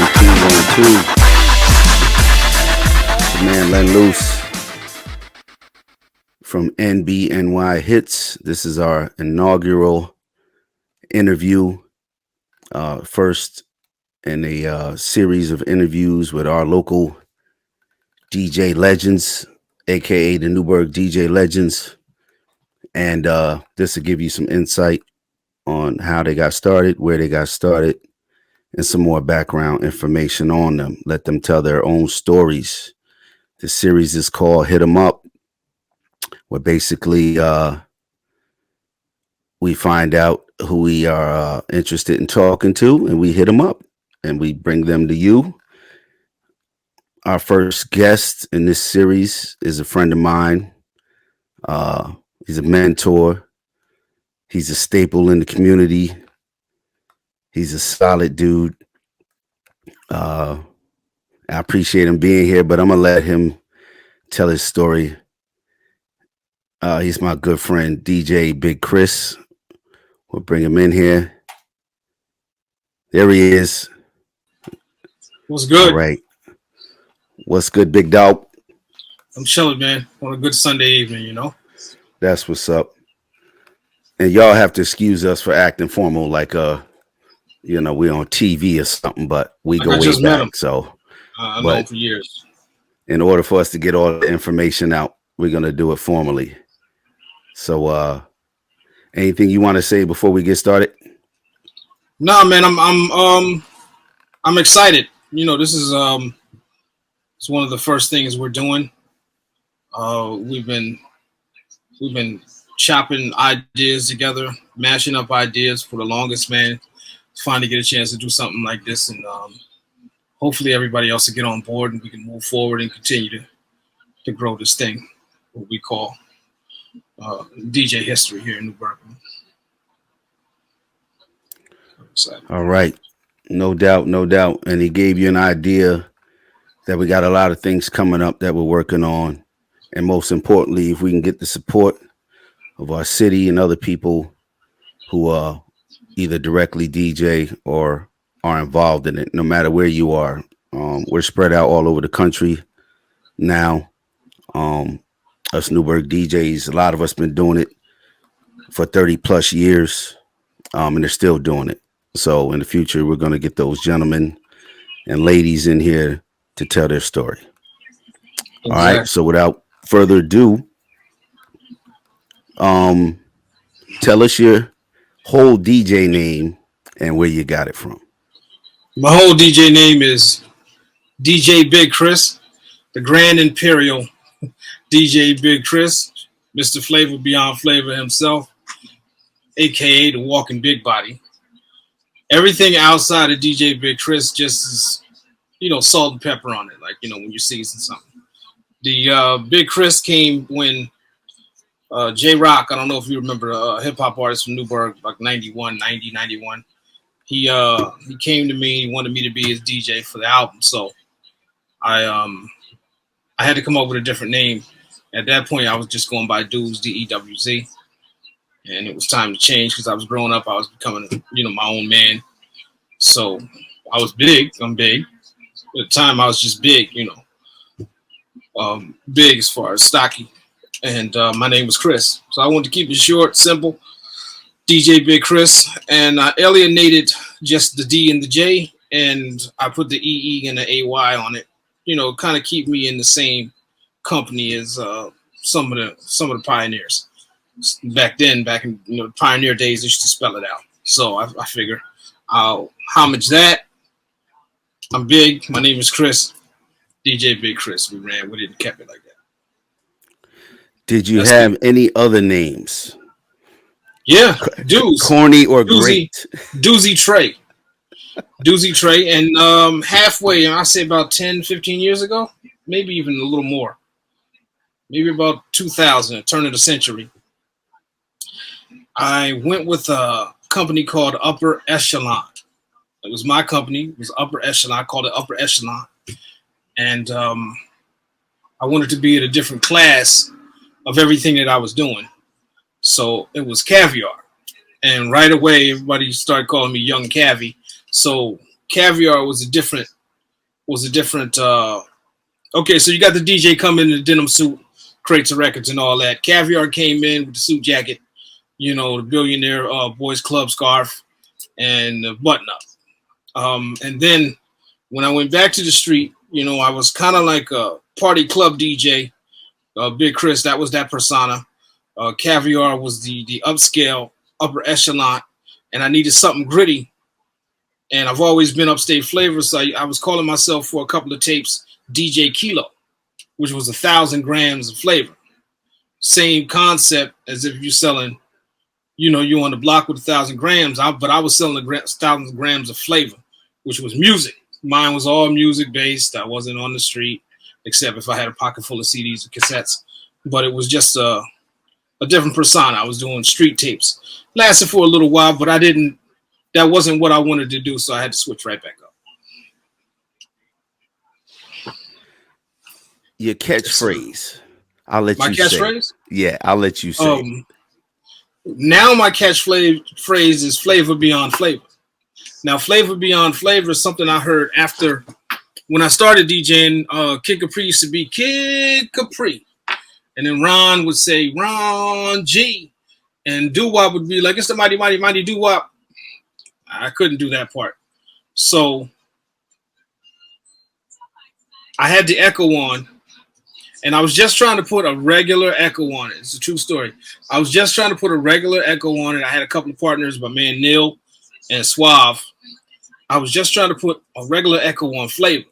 1, 2, 1, 2. The man Len Loose from NBNY Hits. This is our inaugural interview, first in a series of interviews with our local DJ legends, aka the Newburgh DJ legends. And this will give you some insight on how they got started, where they got started, and some more background information on them. Let them tell their own stories. The series is called Hit 'em Up, where basically we find out who we are interested in talking to, and we hit them up, and we bring them to you. Our first guest in this series is a friend of mine. He's a mentor. He's a staple in the community. He's a solid dude. I appreciate him being here, but I'm going to let him tell his story. He's my good friend, DJ Big Chris. We'll bring him in here. There he is. What's good? All right. What's good, Big Dog? I'm chilling, man. On a good Sunday evening, you know? That's what's up. And y'all have to excuse us for acting formal like we're on TV or something, but we Like go I way just met back. him. So I've known him for years. in order for us to get all the information out, we're gonna do it formally. So anything you want to say before we get started? Nah, man, I'm excited. You know, this is it's one of the first things we're doing. We've been chopping ideas together, mashing up ideas for the longest, man. Finally get a chance to do something like this, and hopefully everybody else will get on board and we can move forward and continue to grow this thing, what we call DJ history here in Newburgh. All right. No doubt, no doubt. And he gave you an idea that we got a lot of things coming up that we're working on. And most importantly, if we can get the support of our city and other people who either directly DJ or are involved in it, no matter where you are. We're spread out all over the country now. Us Newburgh DJs, a lot of us been doing it for 30 plus years, and they're still doing it. So in the future, we're going to get those gentlemen and ladies in here to tell their story. Exactly. All right. So without further ado, tell us your whole DJ name and where you got it from. My whole DJ name is DJ Big Chris, the Grand Imperial DJ Big Chris, Mr. Flavor Beyond Flavor himself, aka the Walking Big Body. Everything outside of DJ Big Chris just is, salt and pepper on it, like, when you season something. The Big Chris came when J-Rock, I don't know if you remember, a hip-hop artist from Newburgh, like 91. He came to me, he wanted me to be his DJ for the album, so I had to come up with a different name. At that point, I was just going by Dudes, DEWZ. And it was time to change because I was growing up. I was becoming, my own man. So I was big. I'm big. At the time, I was just big, big as far as stocky. And my name was Chris. So I wanted to keep it short, simple. DJ Big Chris. And I alienated just the D and the J. And I put the EE and the AY on it. Kind of keep me in the same company as some of the pioneers. Back in the pioneer days, they used to spell it out. So I figure I'll homage that. I'm big. My name is Chris. DJ Big Chris. We ran with it and kept it like that. Did you have any other names? Yeah, Doozy. Corny or great? Doozy Trey. Doozy Trey. And halfway, I say about 10, 15 years ago, maybe even a little more. Maybe about 2000, turn of the century. I went with a company called Upper Echelon. It was my company. It was Upper Echelon. I called it Upper Echelon. And I wanted to be in a different class of everything that I was doing. So it was Caviar. And right away, everybody started calling me Young Cavi. So Caviar was a different. Okay, so you got the DJ coming in the denim suit, crates of records and all that. Caviar came in with the suit jacket, the billionaire boys club scarf and the button up. And then when I went back to the street, I was kind of like a party club DJ. Big Chris, that was that persona. Caviar was the upscale, upper echelon, and I needed something gritty. And I've always been upstate flavor, so I was calling myself for a couple of tapes DJ Kilo, which was 1,000 grams of flavor. Same concept as if you're selling, you're on the block with 1,000 grams, but I was selling 1,000 grams of flavor, which was music. Mine was all music based. I wasn't on the street, except if I had a pocket full of CDs or cassettes. But it was just a different persona. I was doing street tapes. Lasted for a little while, but that wasn't what I wanted to do, so I had to switch right back up. Your catchphrase. I'll let my you say. My catchphrase? Yeah, I'll let you say. Now my catchphrase is flavor beyond flavor. Now, flavor beyond flavor is something I heard after when I started DJing. Kid Capri used to be Kid Capri. And then Ron would say Ron G. And doo-wop would be like, it's the mighty, mighty, mighty doo-wop. I couldn't do that part. So I had the echo on. And I was just trying to put a regular echo on it. It's a true story. I was just trying to put a regular echo on it. I had a couple of partners, my man Neil and Suave. I was just trying to put a regular echo on flavor.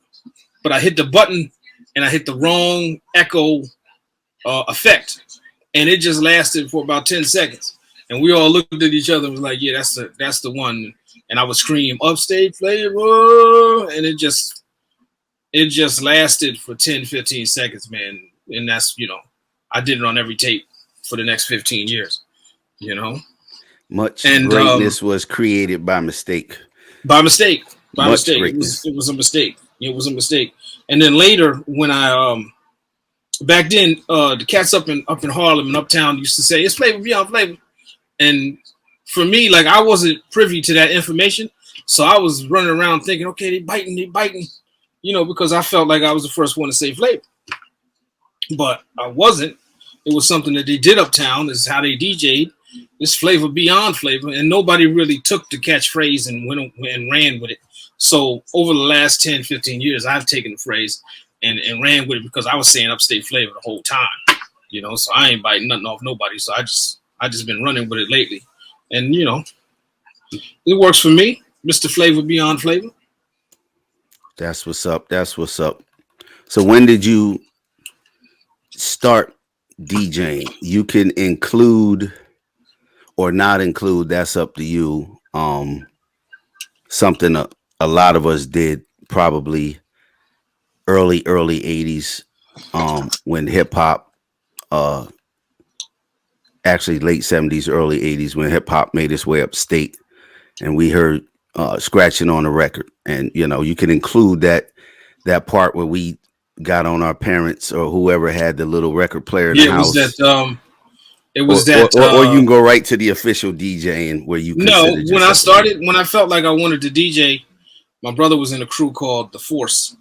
But I hit the button and I hit the wrong echo effect. And it just lasted for about 10 seconds. And we all looked at each other and was like, yeah, that's the one. And I would scream, upstate flavor. And it just lasted for 10, 15 seconds, man. And that's, I did it on every tape for the next 15 years, Much greatness was created by mistake. By mistake. It was a mistake. It was a mistake. And then later, when I back then, the cats up in Harlem and Uptown used to say, it's flavor beyond flavor. And for me, like, I wasn't privy to that information. So I was running around thinking, okay, they biting. Because I felt like I was the first one to say flavor. But I wasn't. It was something that they did uptown. This is how they DJ'd. It's flavor beyond flavor. And nobody really took the catchphrase and went and ran with it. So over the last 10, 15 years, I've taken the phrase and ran with it because I was saying upstate flavor the whole time. So I ain't biting nothing off nobody. So I just been running with it lately. And, it works for me. Mr. Flavor Beyond Flavor. That's what's up. That's what's up. So when did you start DJing? You can include or not include. That's up to you. Something a lot of us did probably early 80s when hip hop, actually late 70s, early 80s when hip hop made its way upstate and we heard scratching on a record. And, you can include that part where we got on our parents or whoever had the little record player in the house. It was or you can go right to the official DJing where you. No, when I felt like I wanted to DJ, my brother was in a crew called The Force,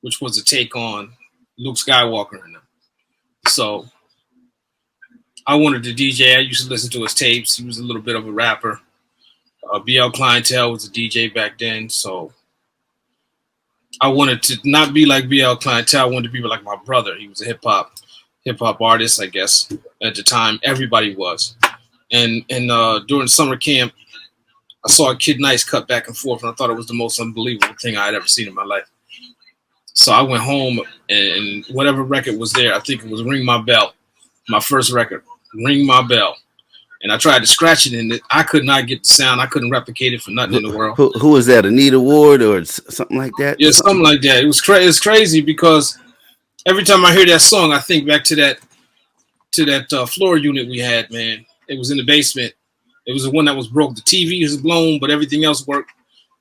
which was a take on Luke Skywalker and them. So I wanted to DJ. I used to listen to his tapes. He was a little bit of a rapper. BL Clientele was a DJ back then. So I wanted to not be like BL Clientele. I wanted to be like my brother. He was a hip hop artist, I guess, at the time. Everybody was. And during summer camp, I saw a Kid Nice cut back and forth, and I thought it was the most unbelievable thing I had ever seen in my life. So I went home, and whatever record was there, I think it was Ring My Bell, my first record, Ring My Bell. And I tried to scratch it, and I could not get the sound. I couldn't replicate it for nothing in the world. Who was that, Anita Ward or something like that? Yeah, something like that. It was crazy because every time I hear that song, I think back to that floor unit we had, man. It was in the basement. It was the one that was broke. The TV was blown, but everything else worked.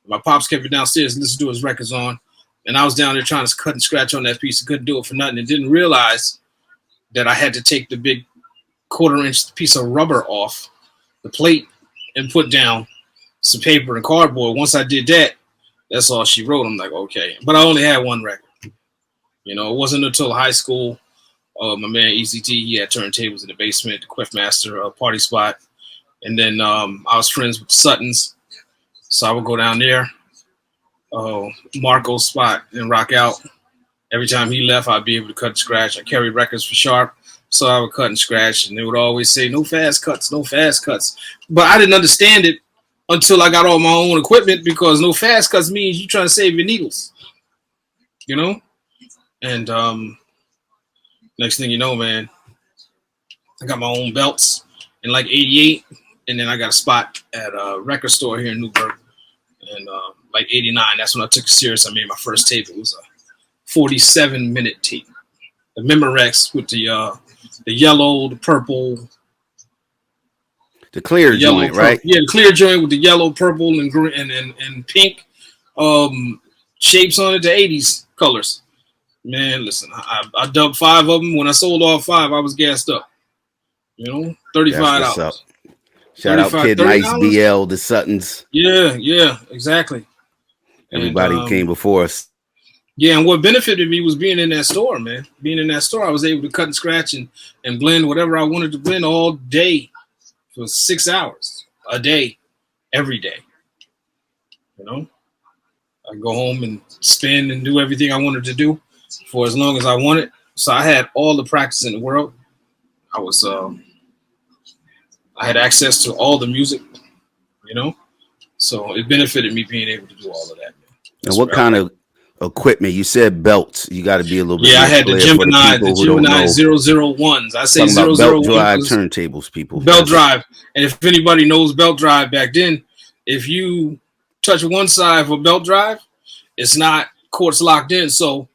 My pops kept it downstairs and listened to his records on. And I was down there trying to cut and scratch on that piece. I couldn't do it for nothing and didn't realize that I had to take the big 1/4-inch piece of rubber off the plate and put down some paper and cardboard. Once I did that, That's all she wrote. I'm like, okay. But I only had one record. It wasn't until high school. My man ECT, he had turntables in the basement, the Quiffmaster party spot. And then I was friends with Suttons. So I would go down there, Marco's spot, and rock out. Every time he left, I'd be able to cut and scratch. I carried records for Sharp, so I would cut and scratch. And they would always say, no fast cuts, no fast cuts. But I didn't understand it until I got all my own equipment, because no fast cuts means you're trying to save your needles, you know? And next thing you know, man, I got my own belts in like 88. And then I got a spot at a record store here in Newburgh. And like 89, that's when I took it serious. I made my first tape. It was a 47-minute tape. The Memorex with the yellow, the purple. The clear joint, purple. right? Yeah, the clear joint with the yellow, purple, and green and pink shapes on it, the 80s colors. Man, listen, I dubbed 5 of them. When I sold all 5, I was gassed up. $35. Up. Shout out Kid Nice, BL, the Suttons. Yeah, exactly. Everybody who came before us. Yeah, and what benefited me was being in that store, man. Being in that store, I was able to cut and scratch and blend whatever I wanted to blend all day for 6 hours a day, every day. I go home and spin and do everything I wanted to do for as long as I wanted. So I had all the practice in the world. I had access to all the music, so it benefited me being able to do all of that. And what kind of equipment? You said belts. You got to be a little bit. Yeah, I had the Gemini 001s. I say 001 belt drive turntables, people. Belt drive. And if anybody knows belt drive back then, if you touch one side of a belt drive, it's not quartz locked in. So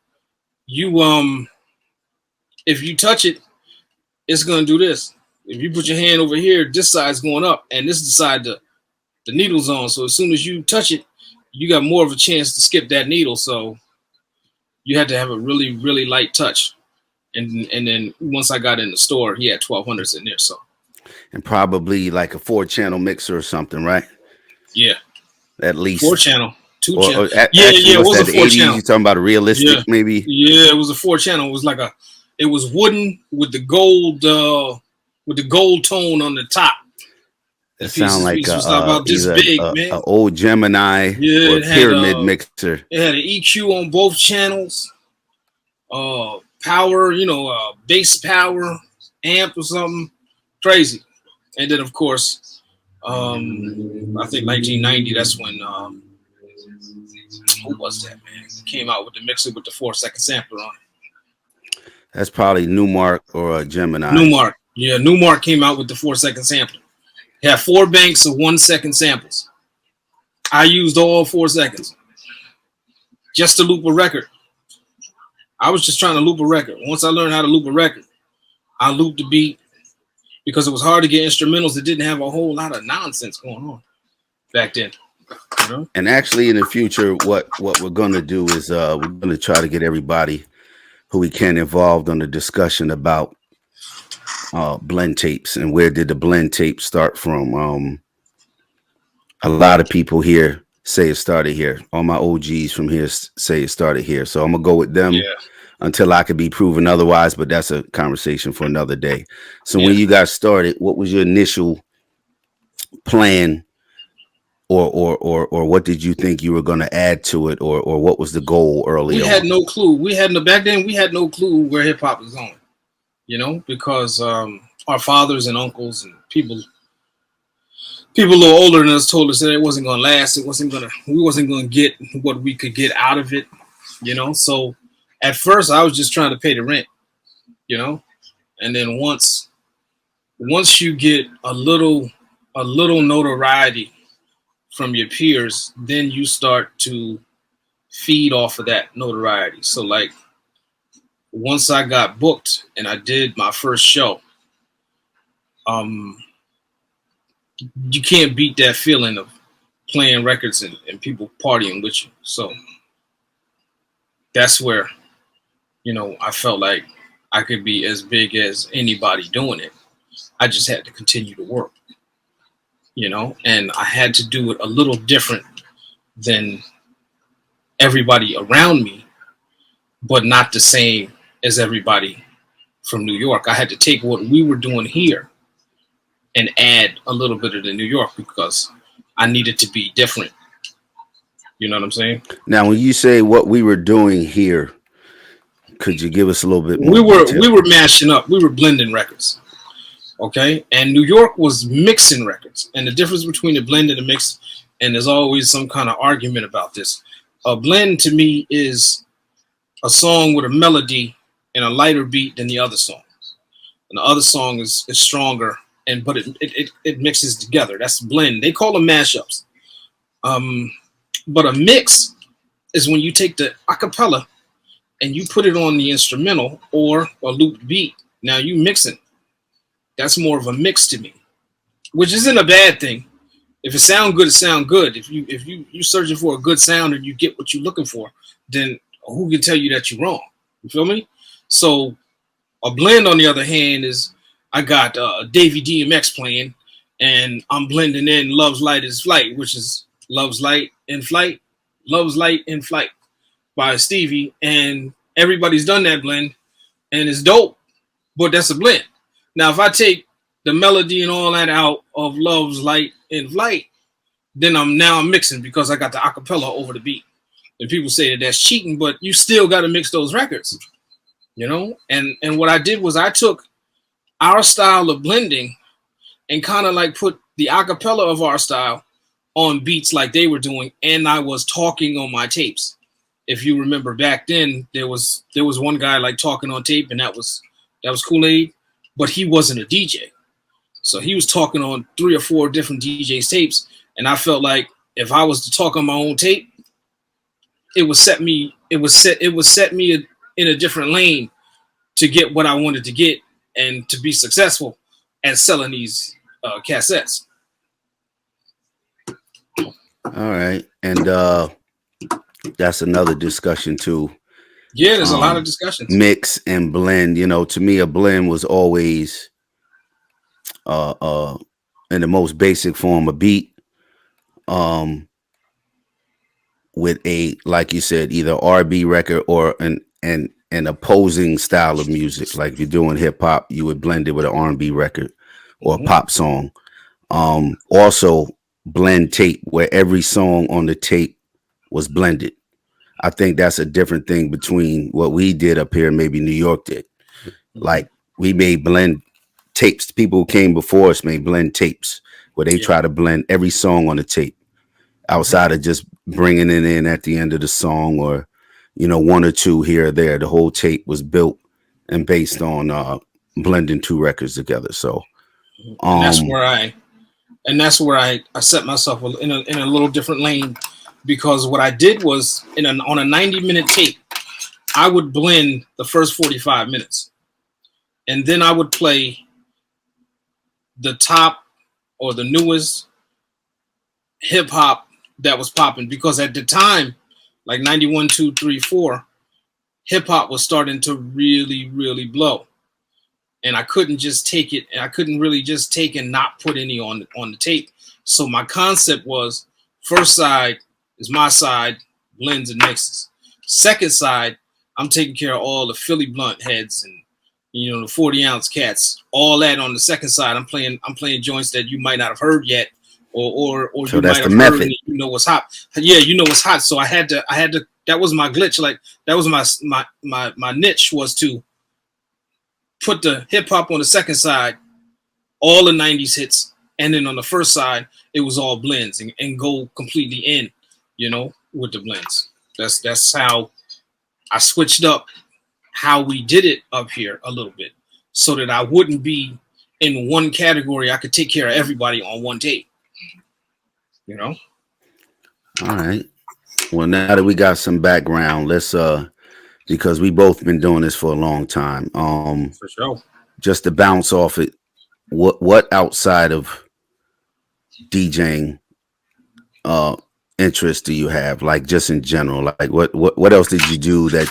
you if you touch it, it's gonna do this. If you put your hand over here, this side's going up, and this is the side the needle's on. So as soon as you touch it, you got more of a chance to skip that needle. So you had to have a really, really light touch. And then once I got in the store, he had 1200s in there. So, and probably like a 4-channel mixer or something, right? Yeah, at least 4-channel, 2-channel. It was a 4-channel. You talking about a realistic, maybe? Yeah, it was a 4-channel. It was like it was wooden with the gold tone on the top. It sounds like a old Gemini or pyramid mixer. It had an EQ on both channels. Power, bass power, amp or something crazy. And then of course, I think 1990. That's when who was that, man? Came out with the mixer with the 4-second sampler on it. That's probably Newmark or a Gemini. Newmark, yeah, Newmark came out with the 4-second sampler. It had 4 banks of 1-second samples. I used all 4 seconds just to loop a record. I was just trying to loop a record. Once I learned how to loop a record, I looped the beat because it was hard to get instrumentals that didn't have a whole lot of nonsense going on back then. And actually, in the future, what we're going to do is we're going to try to get everybody who we can involved on the discussion about blend tapes and where did the blend tape start from. A lot of people here say it started here. All my OGs from here say it started here. So I'm going to go with them until I can be proven otherwise, but that's a conversation for another day. So when you got started, what was your initial plan, or what did you think you were going to add to it, or what was the goal early on? We had no clue. Back then we had no clue where hip hop was going, because our fathers and uncles and people a little older than us told us that it wasn't going to last. We wasn't going to get what we could get out of it, So at first I was just trying to pay the rent, and then once you get a little notoriety from your peers, then you start to feed off of that notoriety. So like once I got booked and I did my first show, you can't beat that feeling of playing records and people partying with you. So that's where, I felt like I could be as big as anybody doing it. I just had to continue to work, and I had to do it a little different than everybody around me, but not the same as everybody from New York. I had to take what we were doing here and add a little bit of the New York because I needed to be different. You know what I'm saying? Now, when you say what we were doing here, could you give us a little bit more We detail? were mashing up. We were blending records. Okay, and New York was mixing records, and the difference between a blend and a mix, and there's always some kind of argument about this. A blend to me is a song with a melody and a lighter beat than the other song, and the other song is stronger, and but it mixes together. That's a blend. They call them mashups. Um, but a mix is when you take the acapella and you put it on the instrumental or a looped beat. Now you mixing. That's more of a mix to me, which isn't a bad thing. If it sound good, it sound good. If you searching for a good sound and you get what you're looking for, then who can tell you that you're wrong? You feel me? So a blend, on the other hand, is I got Davey DMX playing, and I'm blending in "Love's Light is Flight," which is "Love's Light in Flight," "Love's Light in Flight" by Stevie, and everybody's done that blend, and it's dope. But that's a blend. Now, if I take the melody and all that out of "Love's Light in Flight," then I'm mixing because I got the acapella over the beat. And people say that that's cheating, but you still got to mix those records, you know. And what I did was I took our style of blending and kind of like put the acapella of our style on beats like they were doing, and I was talking on my tapes. If you remember back then, there was one guy like talking on tape, and that was Kool-Aid, but he wasn't a DJ. So he was talking on 3 or 4 different DJs tapes, and I felt like if I was to talk on my own tape, it would set me in a different lane to get what I wanted to get and to be successful at selling these cassettes. All right, and that's another discussion too. Yeah, there's a lot of Um, discussions. Mix and blend. You know, to me, a blend was always uh, uh, in the most basic form a beat. Um, with a, like you said, either R&B record or an opposing style of music. Like if you're doing hip hop, you would blend it with an R&B record or a Hmm. pop song. Also blend tape where every song on the tape was blended. I think that's a different thing between what we did up here and maybe New York did. Hmm. Like we made blend tapes. People who came before us made blend tapes where they Yeah. try to blend every song on the tape Hmm. outside of just bringing it in at the end of the song or one or two here or there. The whole tape was built and based on blending two records together. So And that's um where I set myself in a little different lane because what I did was on a 90-minute tape, I would blend the first 45 minutes, and then I would play the top or the newest hip hop that was popping because at the time, like 91, 2, 3, 4, hip hop was starting to really, really blow. And I couldn't just take it, and I couldn't really just take and not put any on the tape. So my concept was first side is my side, blends and mixes. Second side, I'm taking care of all the Philly blunt heads and the 40-ounce cats. All that on the second side. I'm playing joints that you might not have heard yet, or so you that's might the have heard method. and you know what's hot. Yeah, you know what's hot. So I had to. That was my glitch. Like that was my niche was to put the hip hop on the second side, all the 90s hits, and then on the first side, it was all blends and go completely in, with the blends. That's how I switched up how we did it up here a little bit so that I wouldn't be in one category. I could take care of everybody on one tape, you know? All right. Well, now that we got some background, let's because we both been doing this for a long time. For sure. Just to bounce off it, what outside of DJing uh interest do you have? Like just in general, like what else did you do that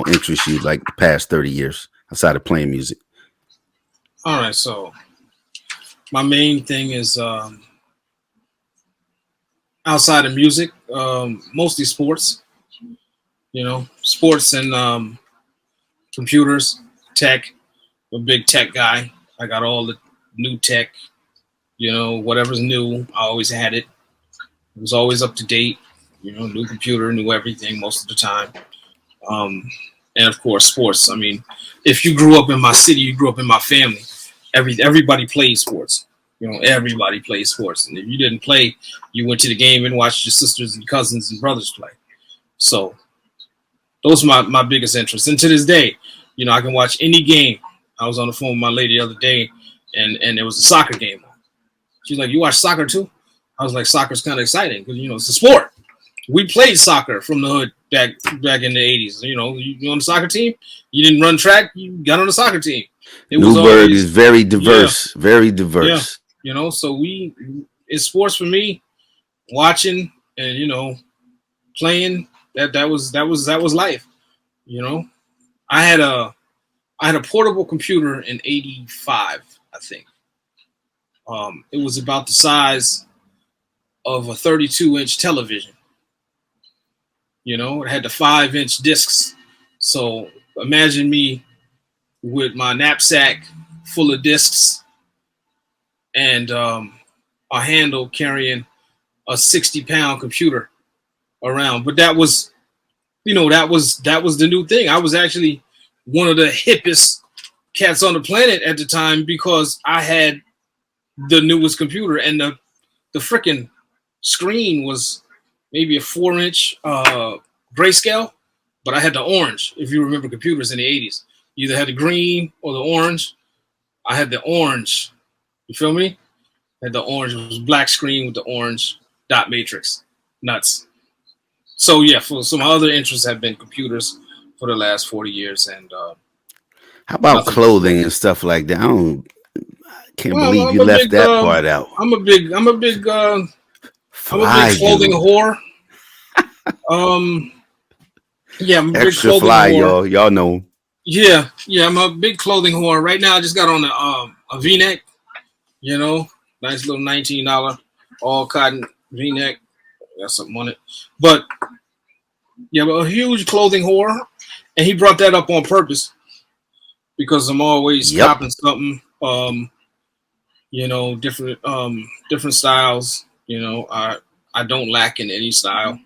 interests you like the past 30 years outside of playing music? All right, so my main thing is outside of music, mostly sports. sports and computers, tech. I'm a big tech guy. I got all the new tech. Whatever's new, I always had it. It was always up to date. New computer, new everything most of the time. Um, and of course, sports. I mean, if you grew up in my city, you grew up in my family. Everybody plays sports. Everybody plays sports. And if you didn't play, you went to the game and watched your sisters and cousins and brothers play. So those are my biggest interests. And to this day, I can watch any game. I was on the phone with my lady the other day, and there was a soccer game. She's like, "You watch soccer too?" I was like, "Soccer's kind of exciting because it's a sport." We played soccer from the hood back in the 80s. You on the soccer team. You didn't run track. You got on the soccer team. It was Newburgh always is very diverse, very diverse. Yeah. So it's sports for me. Watching and playing that was life. I had a portable computer in '85, I think. It was about the size of a 32-inch television. It had the 5-inch discs. So imagine me with my knapsack full of discs and a handle carrying a 60-pound computer around. But that was the new thing. I was actually one of the hippest cats on the planet at the time because I had the newest computer, and the freaking screen was maybe a 4-inch grayscale, but I had the orange. If you remember computers in the 80s, you either had the green or the orange. I had the orange. You feel me? I had the orange. It was black screen with the orange dot matrix. Nuts. So yeah, so my other interests have been computers for the last 40 years, and How about nothing but clothing and sports. stuff like that? Can't Well, believe you left that part out. I'm a big, I'm a big, I'm a Fly big clothing dude, whore. Um, yeah, I'm a big extra clothing fly, whore. y'all. Y'all know. Yeah, I'm a big clothing whore. Right now, I just got on a V-neck. Nice little $19 all cotton V-neck. Got something on it, but yeah, but a huge clothing whore, and he brought that up on purpose because I'm always Yep. copping something. Different styles. I don't lack in any style.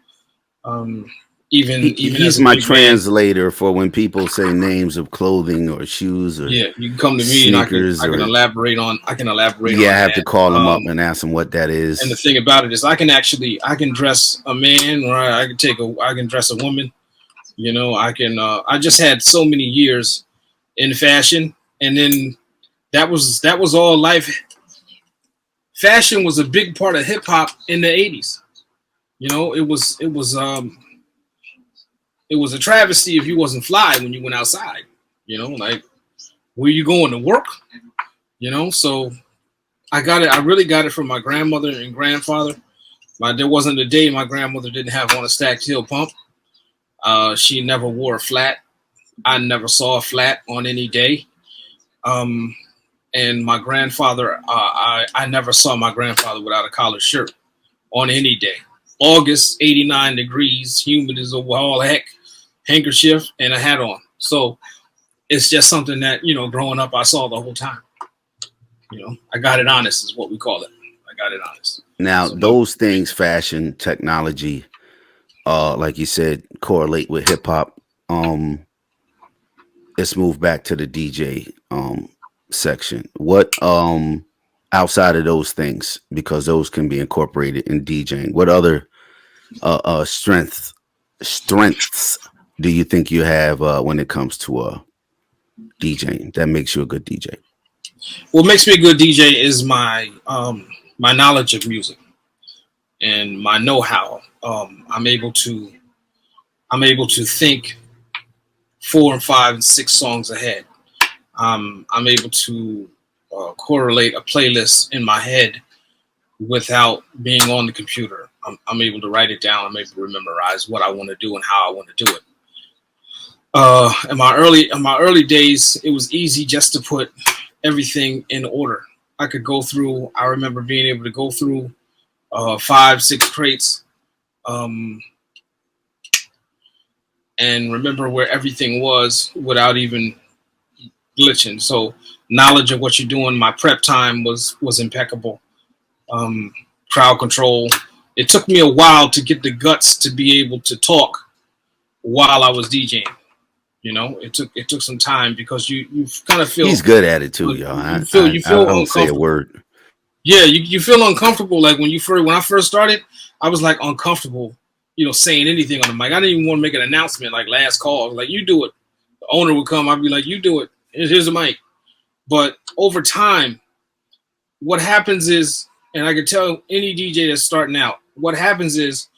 Um, even as He's a my big man. translator for when people say names of clothing or shoes or Yeah, you can come to me and I can sneakers I can or elaborate on I can elaborate yeah, I on have to that. call him up and ask him what that And the is. thing about it is I can dress a man or I can dress a woman. I just had so many years in fashion, and then that was all life. Fashion was a big part of hip hop in the '80s. It was a travesty if you wasn't fly when you went outside. Like where you going to work? So I got it. I really got it from my grandmother and grandfather. There wasn't a day my grandmother didn't have on a stacked heel pump. She never wore a flat. I never saw a flat on any day. Um, and my grandfather, I never saw my grandfather without a collared shirt on any day. August, 89 degrees, humid as all heck, handkerchief and a hat on. So it's just something that, growing up, I saw the whole time. I got it honest is what we call it. I got it honest. Now, So no. those things, fashion, technology, like you said, correlate with hip hop. Let's move back to the DJ section. What outside of those things, because those can be incorporated in DJing. What other strengths do you think you have when it comes to DJing that makes you a good DJ? What makes me a good DJ is my knowledge of music and my know-how. I'm able to think 4 and 5 and 6 songs ahead. I'm able to correlate a playlist in my head without being on the computer. I'm able to write it down. I'm able to memorize what I want to do and how I want to do it. In my early days, it was easy just to put everything in order. I could go through. I remember being able to go through 5, 6 crates, um, and remember where everything was without even glitching. So knowledge of what you're doing, my prep time was impeccable. Um, Crowd control. It took me a while to get the guts to be able to talk while I was DJing. You know, it took some time because you kind of He's feel good at it too, y'all. you I, feel I you I feel don't say a uncomfortable. word. Yeah, you feel uncomfortable. Like when I first started, I was like uncomfortable, saying anything on the mic. I didn't even want to make an announcement like last call. Like you do it. The owner would come. I'd be like, you do it. Here's the mic. But over time, what happens is, and I can tell any DJ that's starting out, what happens is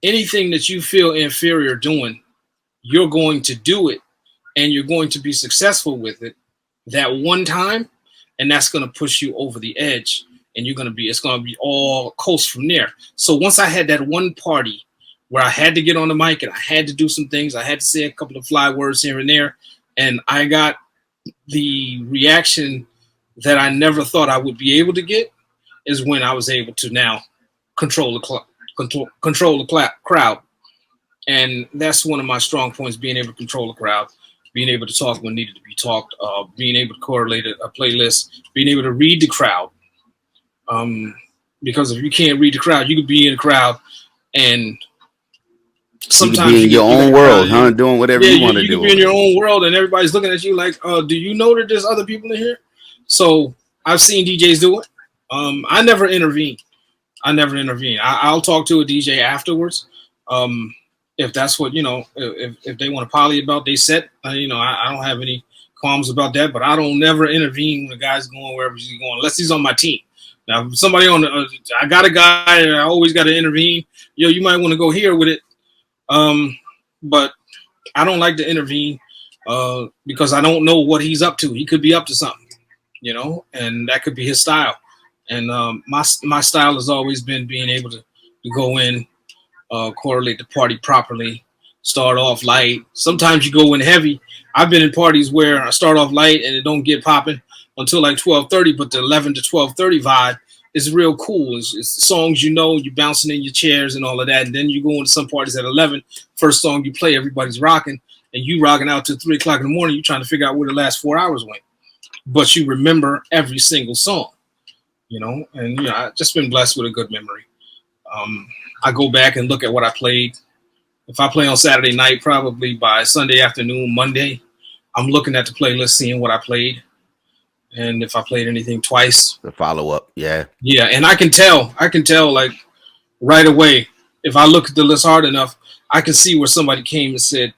anything that you feel inferior doing, you're going to do it and you're going to be successful with it that one time, and that's going to push you over the edge, and it's going to be all coast from there. So once I had that one party where I had to get on the mic and I had to do some things, I had to say a couple of fly words here and there, and I got the reaction that I never thought I would be able to get, is when I was able to now control the crowd. And that's one of my strong points: being able to control the crowd, being able to talk when needed to be talked, being able to correlate a playlist, being able to read the crowd. Um, because if you can't read the crowd, you could be in the crowd, and You could be sometimes in you your get look at own the crowd. world, huh? Doing whatever Yeah, you you, want to you could do be in over your there. own world, and everybody's looking at you like, "Do you know that there's other people in here?" So I've seen DJs do it. I never intervene. I'll talk to a DJ afterwards. Um, if that's what if they want to poly about they set, I don't have any qualms about that. But I don't never intervene when the guy's going wherever he's going, unless he's on my team. Now, if somebody I got a guy, and I always got to intervene. You might want to go here with it. But I don't like to intervene because I don't know what he's up to. He could be up to something, and that could be his style. And my style has always been being able to go in, correlate the party properly, start off light. Sometimes you go in heavy. I've been in parties where I start off light and it don't get popping until like 12:30, but the 11 to 12:30 vibe is real cool. It's the songs you're bouncing in your chairs and all of that. And then you go into some parties at 11. First song you play, everybody's rocking, and you rocking out to 3 o'clock in the morning. You're trying to figure out where the last 4 hours went, but you remember every single song. And I've just been blessed with a good memory. Um, I go back and look at what I played. If I play on Saturday night, probably by Sunday afternoon, Monday, I'm looking at the playlist, seeing what I played, and if I played anything twice. The follow up, yeah. Yeah, and I can tell like right away. If I look at the list hard enough, I can see where somebody came and said,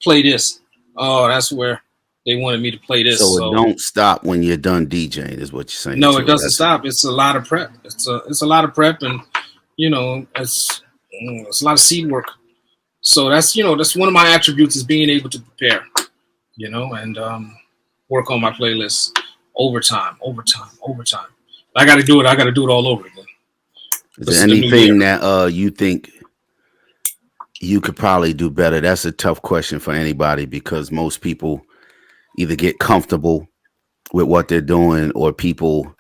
"Play this." Oh, that's where they wanted me to play this. So it So don't stop when you're done DJing, is what you're saying no, it to it. doesn't stop. It's a lot of prep. It's a lot of prep, and it's a lot of seed work. So that's one of my attributes, is being able to prepare, and work on my playlists overtime. I got to do it. I got to do it all over again. Is This there is the new year. anything that you think you could probably do better? That's a tough question for anybody because most people either get comfortable with what they're doing, or people,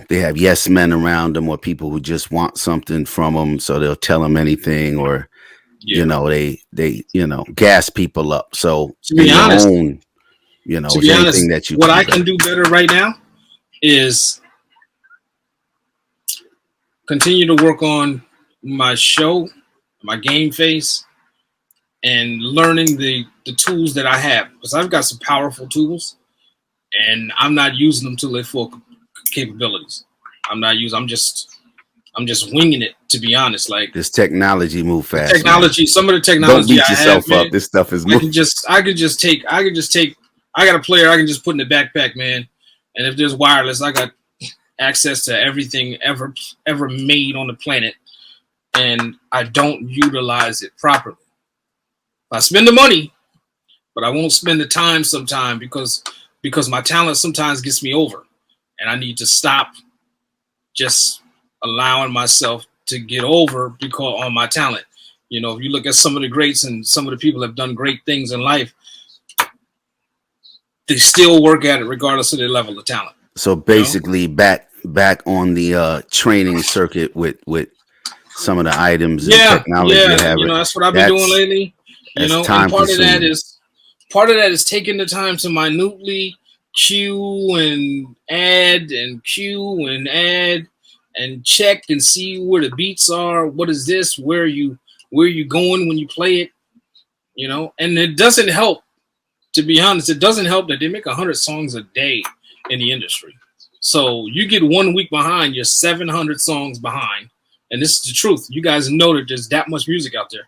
they have yes men around them, or people who just want something from them, so they'll tell them anything, or Yeah. they gas people up. So To in be your honest, own, to is be there anything honest, that you what could do I can better? do better right now is continue to work on my show, my game face, and learning the tools that I have, because I've got some powerful tools and I'm not using them to their full capabilities. I'm not using. I'm just winging it, to be honest. Like This technology move the fast, man. technology, some of the Don't technology beat I have, yourself up. man, This stuff is I move. can just I could just take I could just take I got a player I can just put in the backpack, man. And if there's wireless, I got access to everything ever made on the planet, and I don't utilize it properly. I spend the money, but I won't spend the time sometime because my talent sometimes gets me over, and I need to stop just allowing myself to get over because on my talent. If you look at some of the greats and some of the people that have done great things in life, they still work at it regardless of their level of talent. So You know? basically, back on the training circuit with some of the items and Yeah, technology yeah. you have. That's what I've been doing That's lately. You know, and time consuming. part of that is taking the time to minutely cue and add and cue and add and check and see where the beats are. What is this? Where are you going when you play it? You know, and it doesn't help. To be honest, it doesn't help that they make 100 songs a day in the industry. So you get 1 week behind, you're 700 songs behind. And this is the truth. You guys know that there's that much music out there.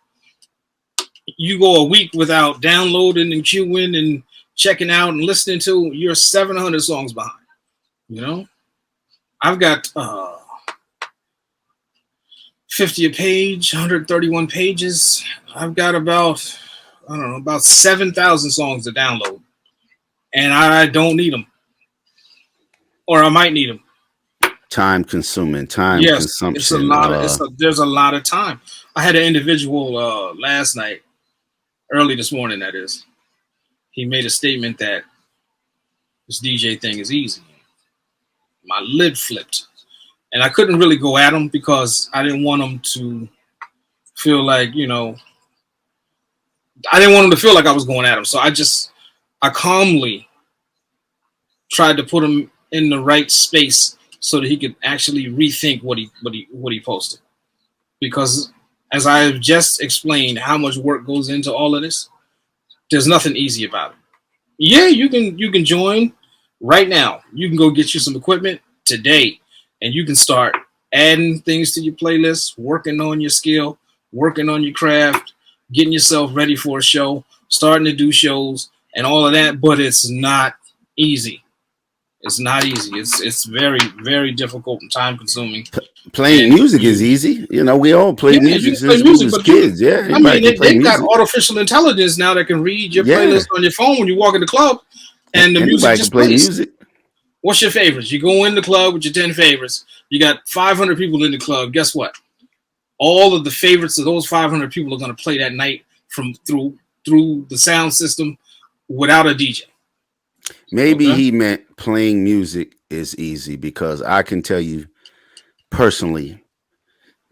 You go a week without downloading and queuing and checking out and listening to, you're 700 songs behind. You know, I've got 50 a page, 131 pages. I've got about, I don't know, about 7,000 songs to download, and I don't need them, or I might need them. Time consuming, time Yes, it's a consumption. lot of there's a lot of time. I had an individual last night, early this morning. That is, he made a statement that this DJ thing is easy. My lid flipped, and I couldn't really go at him because I didn't want him to feel like, you know, I didn't want him to feel like I was going at him. So I calmly tried to put him in the right space so that he could actually rethink what he posted. Because as I have just explained how much work goes into all of this, there's nothing easy about it. Yeah, you can join right now. You can go get you some equipment today, and you can start adding things to your playlist, working on your skill, working on your craft, getting yourself ready for a show, starting to do shows, and all of that. But it's not easy. It's not easy. It's very very difficult and time consuming. Playing And music is easy. You know, we all play yeah, you music can play since we music, was but you can. kids. Yeah, I anybody mean, can play they've got music. artificial intelligence now that can read your Yeah, playlist on your phone when you walk in the club, and the music anybody can just play plays. music. What's your favorites? You go in the club with your 10 favorites. You got 500 people in the club. Guess what? All of the favorites of those 500 people are going to play that night from through the sound system without a DJ. Maybe Okay. he meant playing music is easy because I can tell you personally,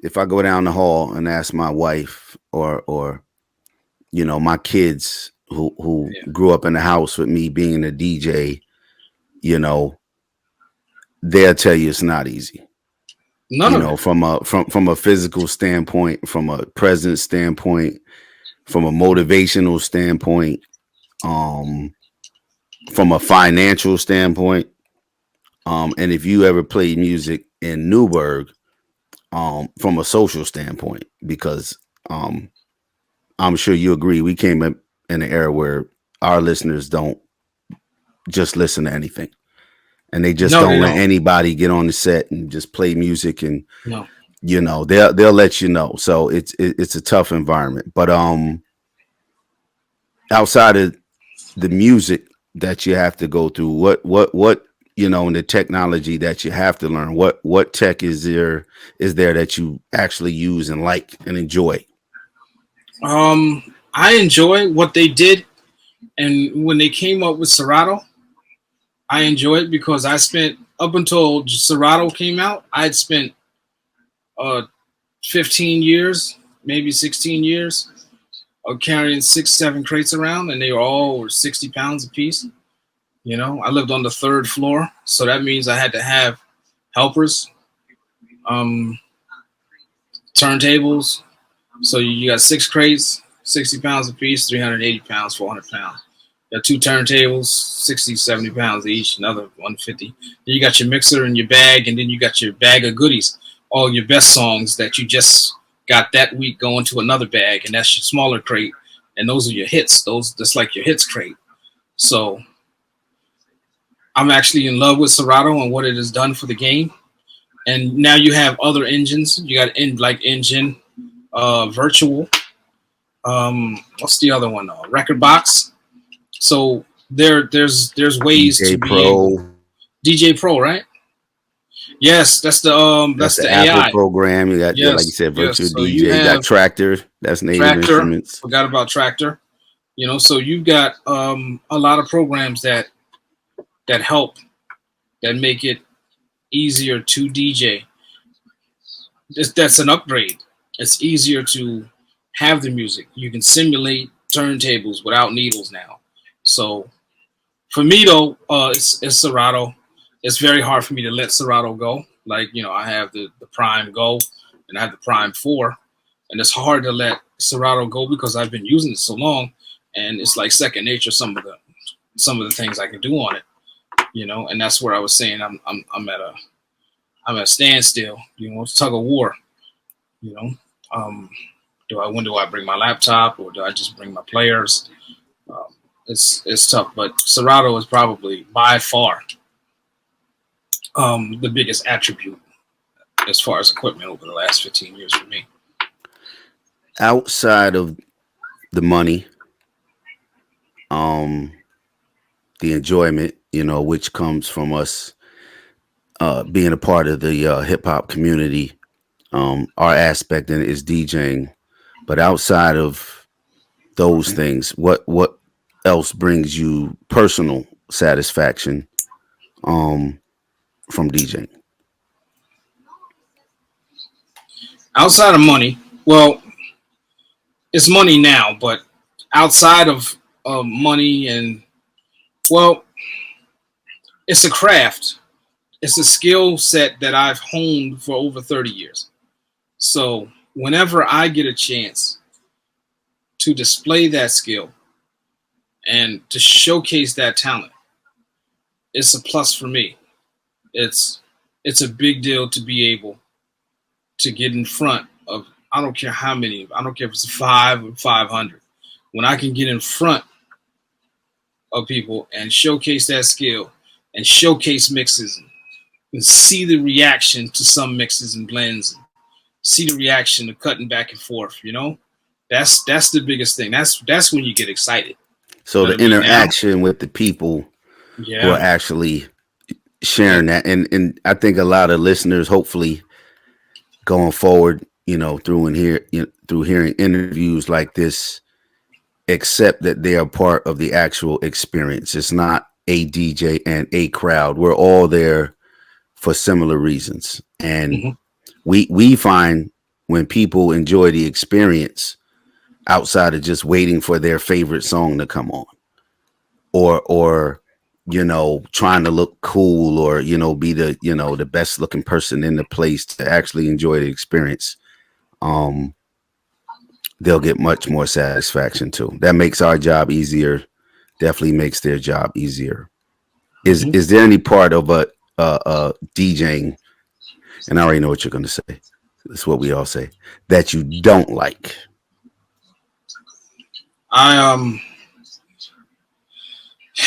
if I go down the hall and ask my wife or you know my kids who Yeah. grew up in the house with me being a DJ, you know, they'll tell you it's not easy. None You of know, it. from a physical standpoint, from a presence standpoint, from a motivational standpoint, um, from a financial standpoint. And if you ever played music in Newburgh, from a social standpoint, because um, I'm sure you agree, we came up in an era where our listeners don't just listen to anything, and they just No, they don't let don't. anybody get on the set and just play music, and No. you know they'll let you know. So it's a tough environment. But outside of the music that you have to go through, what you know, and the technology that you have to learn, what tech is there that you actually use and like and enjoy? I enjoy what they did, and when they came up with Serato, I enjoy it because I spent up until Serato came out, I'd spent uh 15 years, maybe 16 years of carrying 6, 7 crates around, and they were all over 60 pounds a piece. You know, I lived on the third floor, so that means I had to have helpers, um, turntables. So you got 6 crates, 60 pounds a piece, 380 pounds, 400 pounds. You got 2 turntables, 60, 70 pounds each, another 150. Then you got your mixer and your bag, and then you got your bag of goodies, all your best songs that you just got that week going to another bag, and that's your smaller crate. And those are your hits. Those that's like your hits crate. So I'm actually in love with Serato and what it has done for the game. And now you have other engines. You got like Engine, Virtual. What's the other one? Record Box. So there's ways to DJ be able. Pro, DJ Pro, right? Yes, that's that's the the Apple AI. program. You got, yeah, like you Yes, said, yes. virtual So you DJ. You got have Tractor, that's Native Tractor. Instruments. Forgot about Tractor. You know, so you've got a lot of programs that help that make it easier to DJ. That's an upgrade. It's easier to have the music. You can simulate turntables without needles now. So for me though, it's Serato. It's very hard for me to let Serato go. Like, I have the Prime Go and I have the Prime 4, and it's hard to let Serato go because I've been using it so long, and it's like second nature. Some of the things I can do on it, and that's where I was saying I'm at a standstill. It's tug of war. You know, um, when do I bring my laptop or do I just bring my players? Um, it's tough, but Serato is probably by far the biggest attribute as far as equipment over the last 15 years for me. Outside of the money, um, the enjoyment, which comes from us being a part of the hip hop community, our aspect in it is DJing. But outside of those things, what else brings you personal satisfaction um, from DJing? Outside of money, well, it's money now, but outside of money and, well, it's a craft. It's a skill set that I've honed for over 30 years. So whenever I get a chance to display that skill and to showcase that talent, it's a plus for me. It's it's a big deal to be able to get in front of, I don't care how many, I don't care if it's 5 or 500. When I can get in front of people and showcase that skill and showcase mixes and see the reaction to some mixes and blends, and see the reaction to cutting back and forth. That's the biggest thing. That's when you get excited. So But the I mean now, interaction with the people who are yeah. actually Yeah. sharing that, and I think a lot of listeners, hopefully going forward, through hearing interviews like this, accept that they are part of the actual experience. It's not a DJ and a crowd. We're all there for similar reasons, and Hmm. we find when people enjoy the experience outside of just waiting for their favorite song to come on, or trying to look cool, or be the best looking person in the place, to actually enjoy the experience, um they'll get much more satisfaction too. That makes our job easier, definitely makes their job easier. is Hmm. is there any part of DJing, and I already know what you're going to say, that's what we all say, that you don't like? I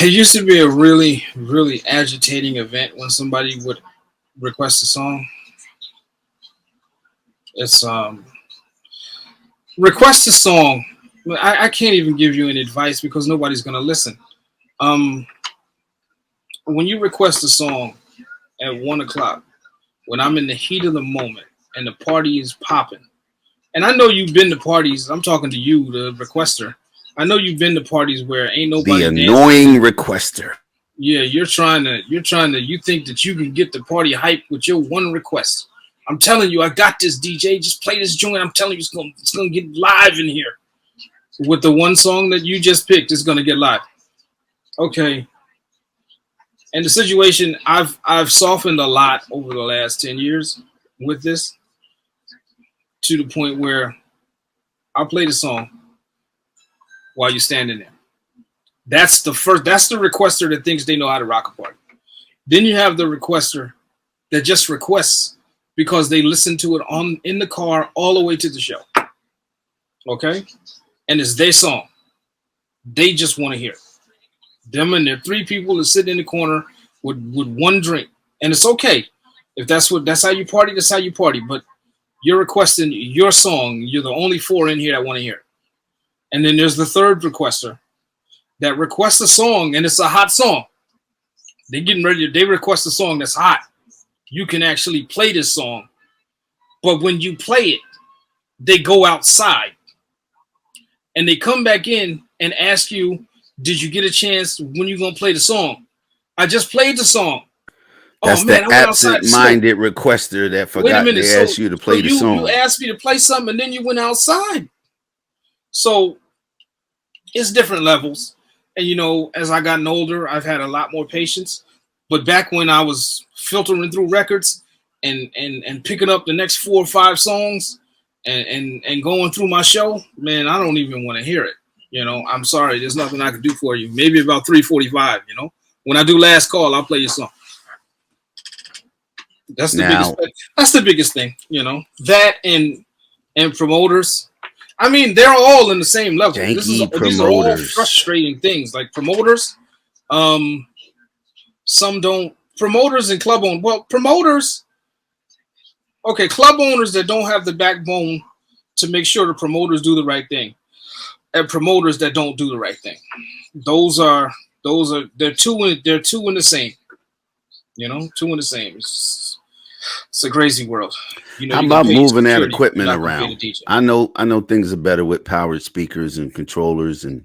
It used to be a really, really agitating event when somebody would request a song. It's request a song. I can't even give you any advice because nobody's gonna listen. Um, when you request a song at 1 o'clock, when I'm in the heat of the moment and the party is popping, and I know you've been to parties. I'm talking to you, the requester. I know you've been to parties where ain't The nobody dancing. annoying requester. Yeah, you think that you can get the party hype with your one request. I'm telling you, I got this, DJ. Just play this joint. I'm telling you, it's gonna get live in here. With the one song that you just picked, it's gonna get live. Okay. And the situation, I've softened a lot over the last 10 years with this, to the point where I'll play the song while you're standing there. That's the requester that thinks they know how to rock a party. Then you have the requester that just requests because they listen to it on in the car all the way to the show. Okay? And it's their song. They just want to hear it. Them and their three people that sit in the corner with one drink. And it's okay. If that's how you party, that's how you party. But you're requesting your song. You're the only four in here that want to hear it. And then there's the third requester that requests a song, and it's a hot song. They request a song that's hot. You can actually play this song. But when you play it, they go outside and they come back in and ask you, did you get a chance, when you gonna play the song? I just played the song. Oh That's man, the I went outside to smoke. absent-minded requester that Wait a forgot minute. they So asked you to so play the you song. asked me to play something and then you went outside. So It's different levels. And as I gotten older, I've had a lot more patience. But back when I was filtering through records and picking up the next 4 or 5 songs and going through my show, man, I don't even want to hear it. I'm sorry, there's nothing I can do for you. Maybe about 3:45. When I do last call, I'll play your song. That's the biggest. Now, That's the biggest thing. That and promoters. I mean, they're all in the same level. janky These are all promoters. frustrating things. Like promoters, um, some don't. Promoters and club owners. Well, promoters. Okay, club owners that don't have the backbone to make sure the promoters do the right thing, and promoters that don't do the right thing. Those are they're two in the same. Two in the same. It's a crazy world. How You get about paid moving that security. You're equipment not gonna pay the around? DJ. I know things are better with powered speakers and controllers and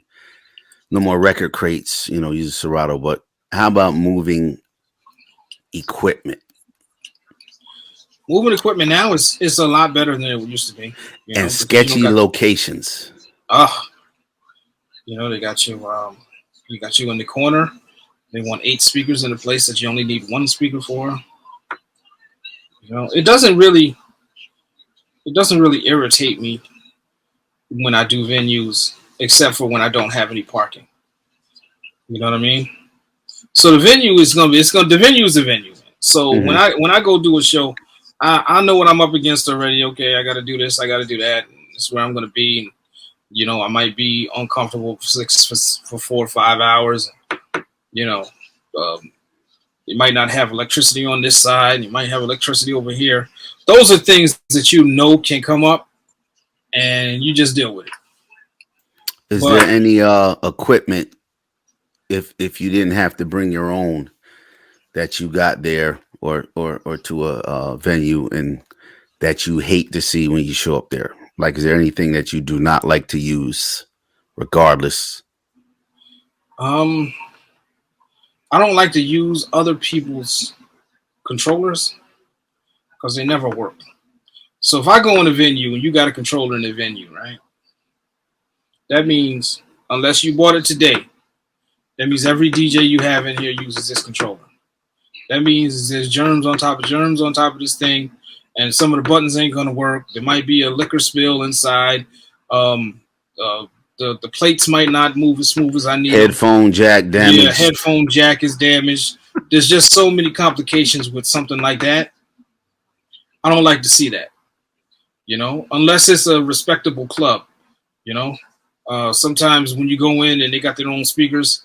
no more record crates, use Serato, but how about moving equipment Moving equipment now is a lot better than it used to be. and Because you don't sketchy got locations? ah, they got you. You got you in the corner. They want 8 speakers in a place that you only need 1 speaker for. It doesn't really irritate me when I do venues, except for when I don't have any parking. You know what I mean? So the venue is gonna be the venue is the venue. So when Hmm. I go do a show, I know what I'm up against already. Okay, I got to do this, I got to do that. This is where I'm gonna be. And, I might be uncomfortable for 4 or 5 hours. You know, um, you might not have electricity on this side. You might have electricity over here. Those are things that can come up, and you just deal with it. Is there But any equipment if you didn't have to bring your own that you got there or to a venue and that you hate to see when you show up there? Like, is there anything that you do not like to use, regardless? um, I don't like to use other people's controllers because they never work. So if I go in a venue and you got a controller in the venue, right? That means unless you bought it today, that means every DJ you have in here uses this controller. That means there's germs on top of this thing, and some of the buttons ain't gonna work. There might be a liquor spill inside. Um, uh, the plates might not move as smooth as I need them. Headphone jack Yeah, damaged. headphone jack is damaged. There's just so many complications with something like that. I don't like to see that. Unless it's a respectable club. You know, sometimes when you go in and they got their own speakers.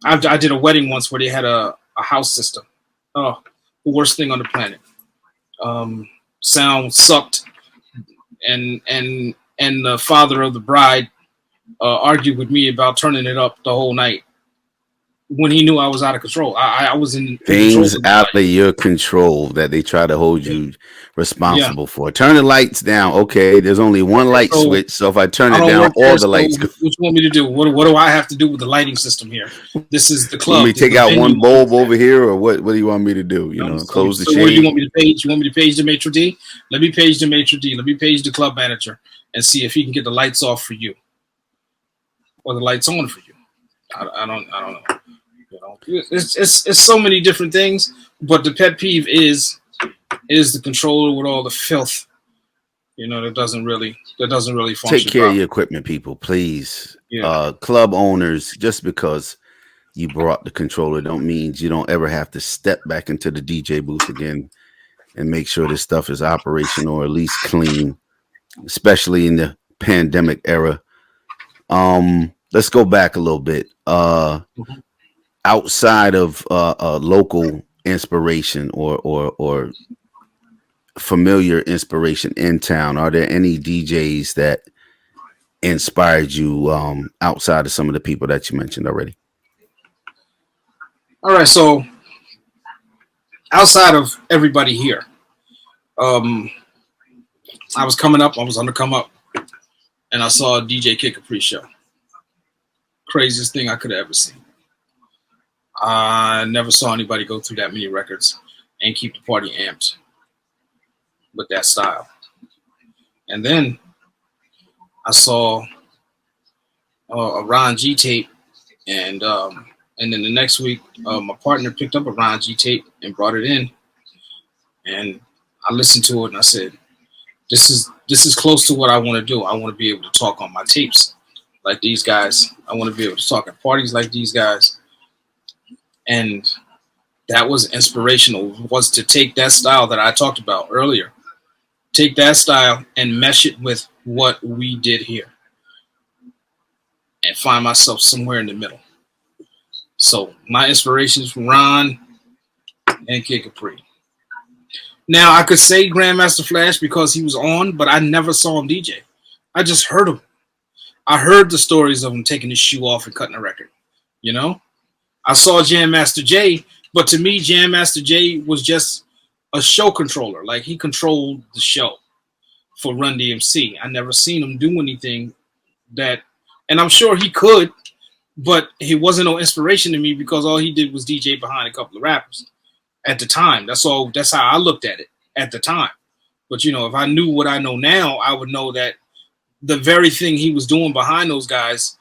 I did a wedding once where they had a house system. Oh, the worst thing on the planet. Sound sucked, and the father of the bride argued with me about turning it up the whole night when he knew I was out of control. I was in control of Things the out night. of your control that they try to hold Yeah, you yeah. responsible for. Turn the lights down. Okay, there's only one Okay, light so switch, so if I turn I it don't down, work there. all the So lights go. what you want me to do? What do I have to do with the lighting system here? This is the Want me club. to This is take the out venue. one bulb over here, or what? What do you want me to do? Close the So what do you shade. want me to page? You want me to page the maitre d? Let me page the maitre d. Let me page the club manager and see if he can get the lights off for you or the lights on for you. I don't know. It's so many different things, but the pet peeve is the controller with all the filth. That doesn't really Take function care of properly. your equipment, people, please. Yeah. Club owners, just because you brought the controller don't mean you don't ever have to step back into the DJ booth again and make sure this stuff is operational or at least clean, especially in the pandemic era. Let's go back a little bit. Mhm. Outside of local inspiration or familiar inspiration in town, are there any DJs that inspired you outside of some of the people that you mentioned already? All right. So outside of everybody here, um, I was coming up. I was on the come up, and I saw a DJ kick a pre-show. Craziest thing I could have ever seen. I never saw anybody go through that many records and keep the party amped with that style. And then I saw a Ron G tape, and then the next week, my partner picked up a Ron G tape and brought it in, and I listened to it and I said, this is close to what I want to do. I want to be able to talk on my tapes like these guys. I want to be able to talk at parties like these guys, and that was inspirational. Was to take that style that I talked about earlier, take that style and mesh it with what we did here, and find myself somewhere in the middle. So my inspirations from Ron and Kid Capri. Now I could say Grandmaster Flash because he was on, but I never saw him DJ. I just heard him. I heard the stories of him taking his shoe off and cutting a record. You know, I saw Jam Master Jay, but to me, Jam Master Jay was just a show controller. Like he controlled the show for Run DMC. I never seen him do anything that, and I'm sure he could, but he wasn't no inspiration to me because all he did was DJ behind a couple of rappers at the time. That's all. That's how I looked at it at the time. But you know, if I knew what I know now, I would know that the very thing he was doing behind those guys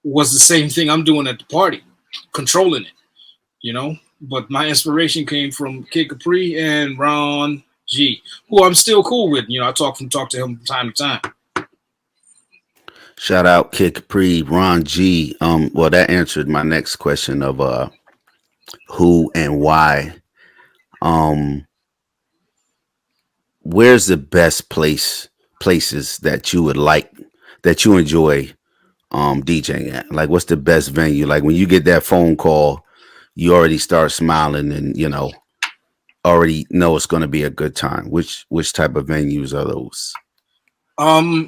was the same thing I'm doing at the party, controlling it. You know. But my inspiration came from Kid Capri and Ron G, who I'm still cool with. You know, I talk to him from time to time. Shout out Kid Capri, Ron G. Well, that answered my next question of who and why. Um, where's the best places that you would like that you enjoy DJing at? Like, what's the best venue? Like when you get that phone call, you already start smiling and already know it's going to be a good time. Which type of venues are those?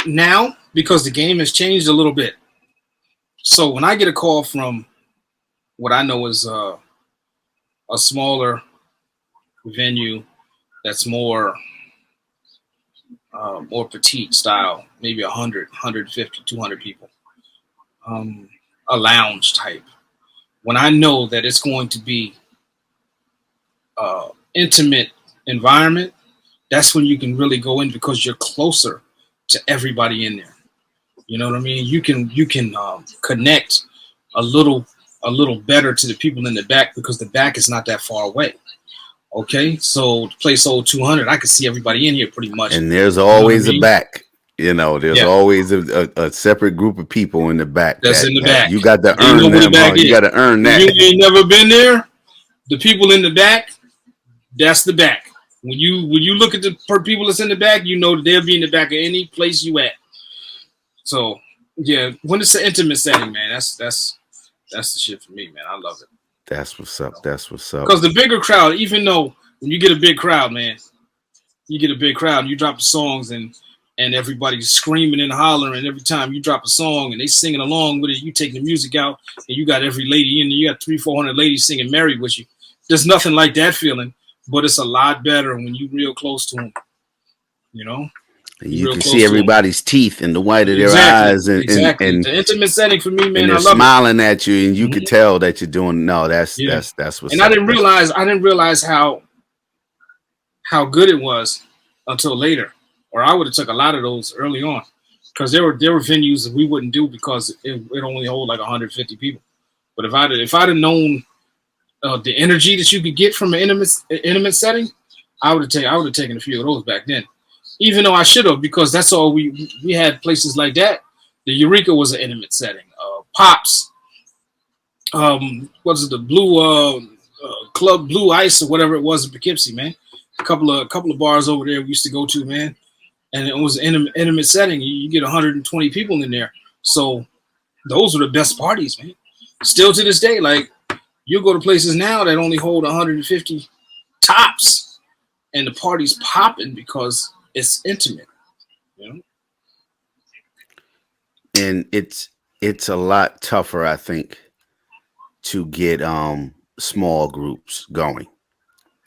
Now because the game has changed a little bit, so when I get a call from what I know is a smaller venue that's more petite style, maybe 100, 150, 200 people, a lounge type. When I know that it's going to be intimate environment, that's when you can really go in because you're closer to everybody in there. You know what I mean? You can connect a little a little better to the people in the back because the back is not that far away. Okay, so the place sold 200. I could see everybody in here pretty much. And there's You know what I always a mean? back. There's Yeah, always a separate group of people in the back that's in the that back. you got to They know earn who the them, huh? back You is. got to earn If you that. ain't never been there, the people in the back, that's the back. When you look at the people that's in the back, you know they'll be in the back of any place you at. So yeah, when it's an intimate setting, man, that's the shit for me, man. I love it. That's what's up. That's what's up. Because the bigger crowd, even though when you get a big crowd, man, you get a big crowd, and you drop the songs and everybody's screaming and hollering every time you drop a song and they singing along with it. You take the music out and you got every lady in there. You got 300-400 ladies singing "Mary" with you. There's nothing like that feeling, but it's a lot better when you real close to them. You know, you You real can see close to them. everybody's teeth and the white of their Exactly, eyes, and and exactly. and, The intimate setting for me, and man, I they're love it. smiling at you, and you could Hmm. tell that you're doing. No, that's Yeah, that's that's what's and I up. didn't realize how good it was until later, or I would have took a lot of those early on because there were venues that we wouldn't do because it only hold like 150 people. But if I'd have known the energy that you could get from an intimate setting, I would have taken a few of those back then. Even though I should have, because that's all we had places like that. The Eureka was an intimate setting. Pops, what's it, the Blue Club Blue Ice or whatever it was in Poughkeepsie, man. A couple of bars over there we used to go to, man, and it was an intimate setting. You get 120 people in there, so those were the best parties, man. Still to this day, like you go to places now that only hold 150 tops, and the party's popping because it's intimate. You know. And it's a lot tougher, I think, to get small groups going.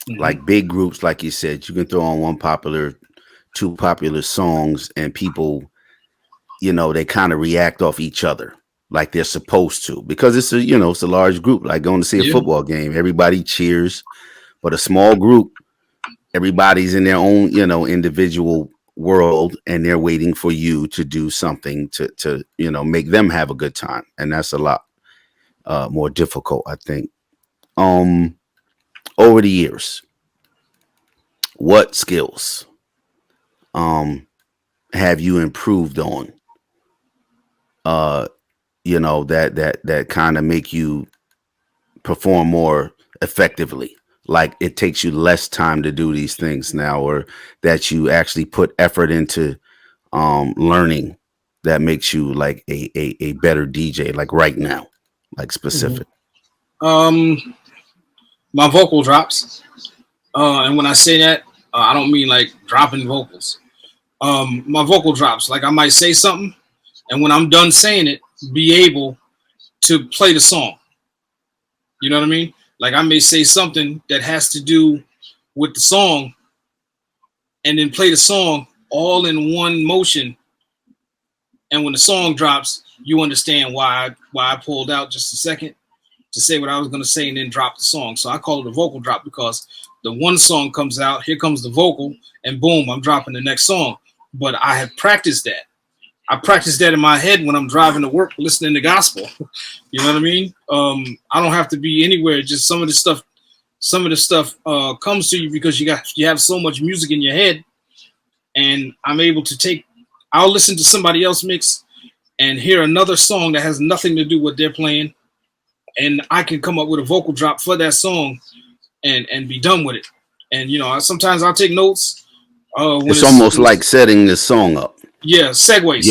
Hmm. Like big groups, like you said, you can throw on two popular songs, and people, they kind of react off each other like they're supposed to because it's a large group, like going to see a Yeah. football game. Everybody cheers, but a small group, everybody's in their own, individual world, and they're waiting for you to do something to make them have a good time, and that's a lot more difficult, I think. Um, over the years, what skills um have you improved on? Uh, that kind of make you perform more effectively. Like it takes you less time to do these things now, or that you actually put effort into learning that makes you like a better DJ, like right now, like Mhm. specific. My vocal drops, and when I say that, I don't mean like dropping vocals. My vocal drops. Like I might say something, and when I'm done saying it, be able to play the song. You know what I mean? Like I may say something that has to do with the song, and then play the song all in one motion. And when the song drops, you understand why I pulled out just a second to say what I was going to say and then drop the song. So I call it a vocal drop because the one song comes out, here comes the vocal, and boom, I'm dropping the next song. But I have practiced that. I practice that in my head when I'm driving to work, listening to gospel. You know what I mean? I don't have to be anywhere. Just some of the stuff comes to you because you have so much music in your head, and I'm able to take. I'll listen to somebody else mix and hear another song that has nothing to do with what they're playing, and I can come up with a vocal drop for that song and be done with it. And sometimes I'll take notes when It's it's almost like setting the song up. yeah, segues.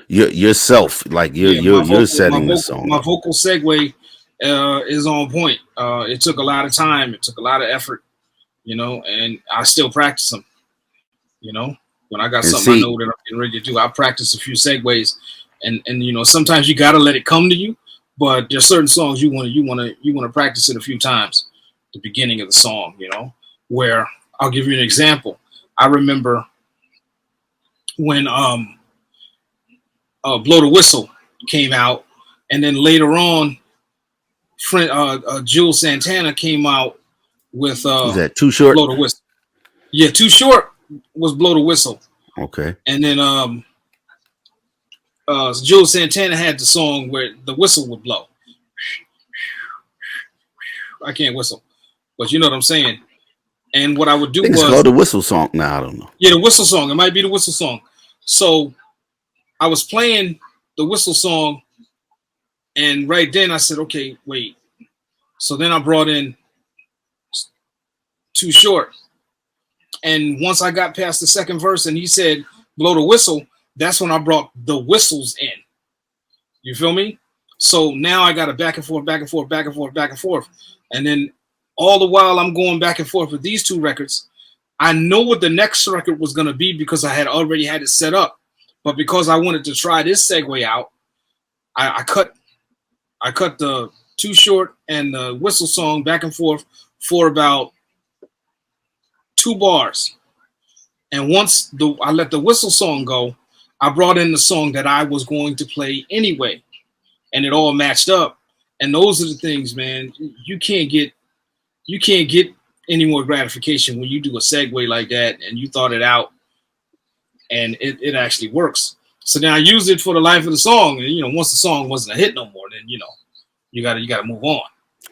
Yourself, like you're Yeah, you're you're setting the song my up. vocal segue is on point. It took a lot of time. It took a lot of effort, and I still practice them. You know, when I got And something I know see, that I'm getting ready to do, I practice a few segues, and sometimes you gotta let it come to you. But there's certain songs you want to practice it a few times. The beginning of the song, where I'll give you an example. I remember when "Blow the Whistle" came out, and then later on, Jules Santana came out with was that too short? "Blow the Whistle." Yeah, Too Short was "Blow the Whistle," Okay. and then Jules Santana had the song where the whistle would blow. I can't whistle, but you know what I'm saying. And what I would I do think it's was, called the whistle song. Now I don't know. yeah, the whistle song. It might be the whistle song. So I was playing the whistle song, and right then I said, okay, wait. So then I brought in Too Short, and once I got past the second verse, and he said, "Blow the whistle," that's when I brought the whistles in. You feel me? So now I got a back and forth, back and forth, back and forth, back and forth. And then all the while I'm going back and forth with these two records, I know what the next record was going to be because I had already had it set up. But because I wanted to try this segue out, I cut the Too Short and the whistle song back and forth for about 2 bars. And once I let the whistle song go, I brought in the song that I was going to play anyway, and it all matched up. And those are the things, man. You can't get any more gratification when you do a segue like that and you thought it out and it actually works. So then I used it for the life of the song. And once the song wasn't a hit no more, then you gotta move on.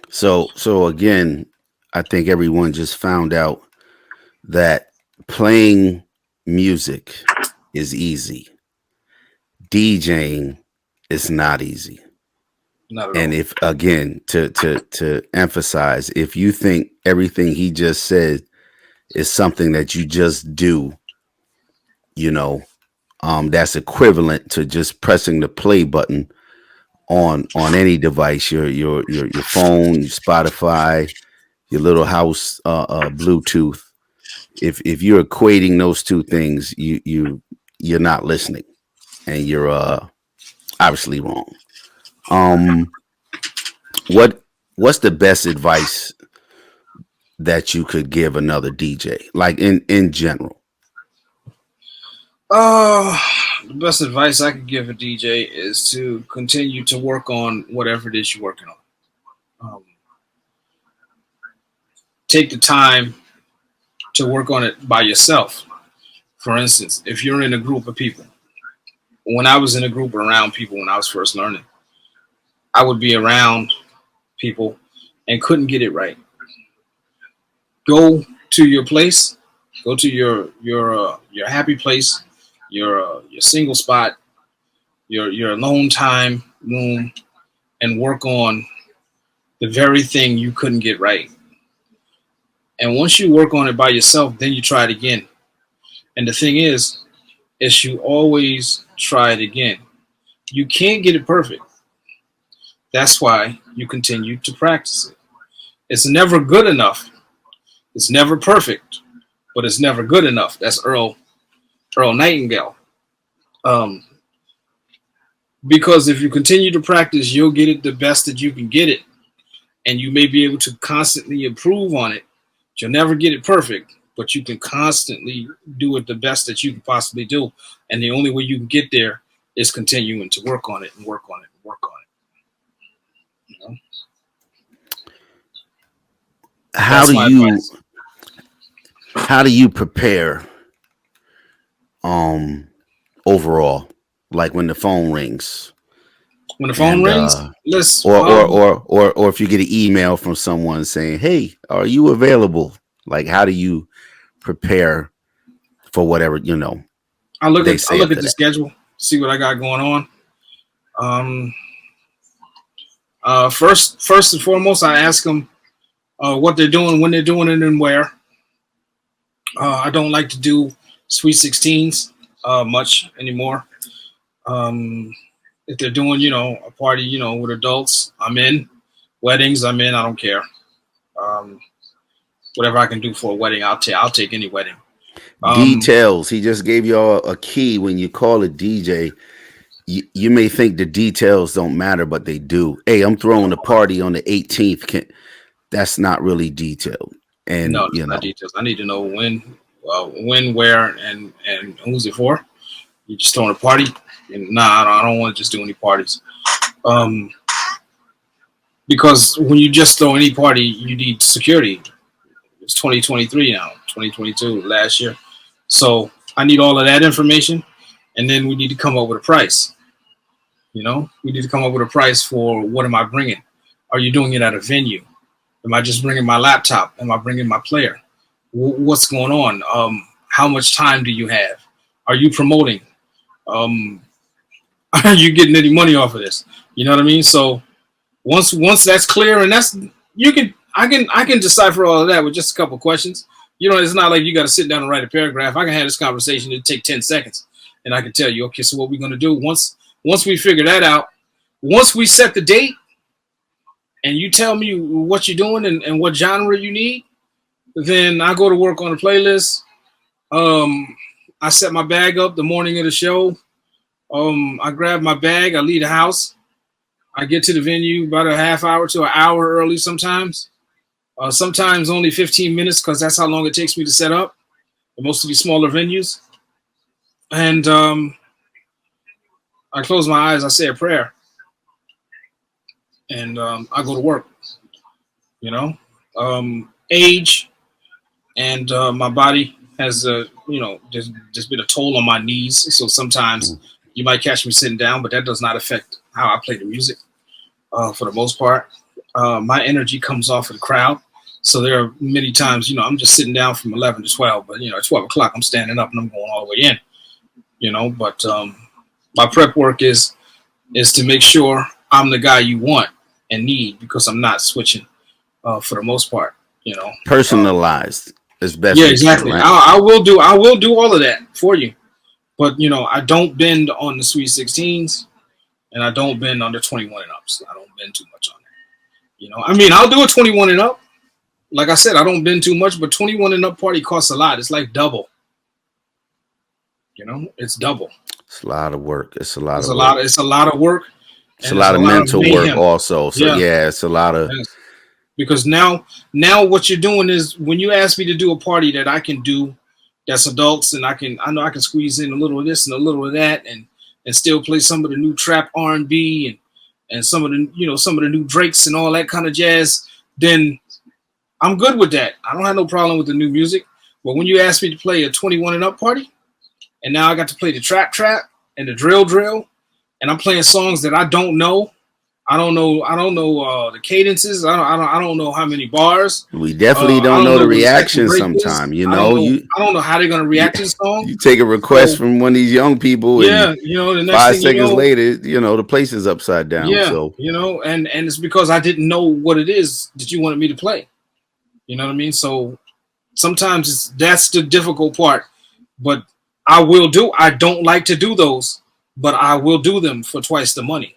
So again, I think everyone just found out that playing music is easy. DJing is not easy. Not at And all. if again to emphasize, if you think everything he just said is something that you just do, you know, that's equivalent to just pressing the play button on any device, your phone, your Spotify, your little house Bluetooth. If you're equating those two things, you're not listening, and you're obviously wrong. Um, what what's the best advice that you could give another DJ, like in general? Uh, the best advice I could give a DJ is to continue to work on whatever it is you're working on. Take the time to work on it by yourself. For instance, if you're in a group of people, when I was in a group around people when I was first learning, I would be around people and couldn't get it right. Go to your place, go to your happy place, your single spot, your alone time room, and work on the very thing you couldn't get right. And once you work on it by yourself, then you try it again. And the thing is you always try it again. You can't get it perfect. That's why you continue to practice it. It's never good enough. It's never perfect, but it's never good enough. That's Earl Nightingale. Um, because if you continue to practice, you'll get it the best that you can get it, and you may be able to constantly improve on it. You'll never get it perfect, but you can constantly do it the best that you can possibly do. And the only way you can get there is continuing to work on it and work on it and work on it. You know? How That's do my you advice. how do you prepare um overall, like when the phone rings When the phone and rings, let's or if you get an email from someone saying, "Hey, are you available?" Like, how do you prepare for whatever they I say look at after the that? schedule, see what I got going on. Um, first and foremost, I ask them what they're doing, when they're doing it, and where. I don't like to do Sweet 16s much anymore. Um, if they're doing, a party, with adults, I'm in. Weddings, I'm in. I don't care. Um, whatever I can do for a wedding, I'll take. I'll take any wedding. Um, Details. He just gave you all a key. When you call a DJ, you may think the details don't matter, but they do. Hey, I'm throwing a party on the 18th. That's not really detailed. And no, that's not details. I need to know when, where, and who's it for. You just throwing a party? And nah, I don't want to just do any parties. Um, because when you just throw any party, you need security. It's 2023 now, 2022 last year. So I need all of that information, and then we need to come up with a price. We need to come up with a price for what am I bringing? Are you doing it at a venue? Am I just bringing my laptop? Am I bringing my player? What's going on? How much time do you have? Are you promoting? Um, are you getting any money off of this? You know what I mean? So once that's clear, and that's you can I can decipher all of that with just a couple questions. It's not like you got to sit down and write a paragraph. I can have this conversation. It'll take 10 seconds, and I can tell you, okay, so what we're gonna do once we figure that out, once we set the date, and you tell me what you're doing and what genre you need, then I go to work on the playlist. Um, I set my bag up the morning of the show. I grab my bag. I leave the house. I get to the venue about a half hour to an hour early sometimes. Sometimes only 15 minutes because that's how long it takes me to set up in most of these smaller venues. And I close my eyes. I say a prayer, and I go to work. You know, age and my body has just been a toll on my knees. So sometimes you might catch me sitting down, but that does not affect how I play the music. For the most part, my energy comes off of the crowd. So there are many times, I'm just sitting down from 11 to 12, but at 12 o'clock, I'm standing up and I'm going all the way in. But my prep work is to make sure I'm the guy you want and need because I'm not switching for the most part. You know, Personalized as best yeah, we can, exactly. right? I will do all of that for you, but I don't bend on the Sweet 16s and I don't bend on the 21 and ups. I don't bend too much on that. I mean, I'll do a 21 and up. Like I said, I don't bend too much, but 21 and up party costs a lot. It's like double. It's double. It's a lot of work. It's a lot It's of a work. lot. It's a lot of work, It's a and it's lot a of lot of mental work mayhem. also. So Yeah, yeah, it's a lot of yes. Because now what you're doing is when you ask me to do a party that I can do, that's adults, and I know I can squeeze in a little of this and a little of that, and still play some of the new trap R&B and some of the some of the new Drakes and all that kind of jazz. Then I'm good with that. I don't have no problem with the new music. But when you ask me to play a 21 and up party, and now I got to play the trap and the drill, and I'm playing songs that I don't know. I don't know the cadences. I don't know how many bars. We definitely I don't don't know know the what the second reaction break is. sometime. You know, I don't know how they're gonna you react to the song. you take a request So from one of these young people, and yeah, the next 5 thing you seconds know, later, the place is upside down. yeah, So and it's because I didn't know what it is that you wanted me to play. You know what I mean? So sometimes that's the difficult part. But I don't like to do those, but I will do them for twice the money.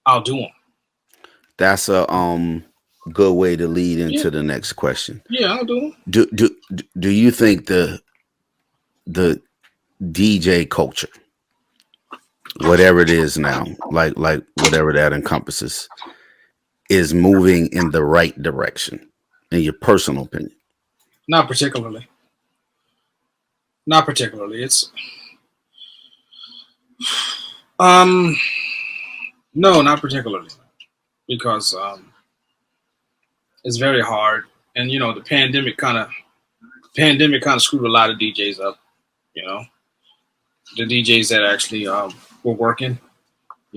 I'll do them. that's a good way to lead Yeah, into the next question. yeah, I'll do them. Do you think the DJ culture, whatever it is now, like whatever that encompasses, is moving in the right direction, in your personal opinion? Not particularly. Not particularly. It's um no, not particularly because it's very hard, and the pandemic kind of screwed a lot of DJs up. You know, the DJs that actually were working.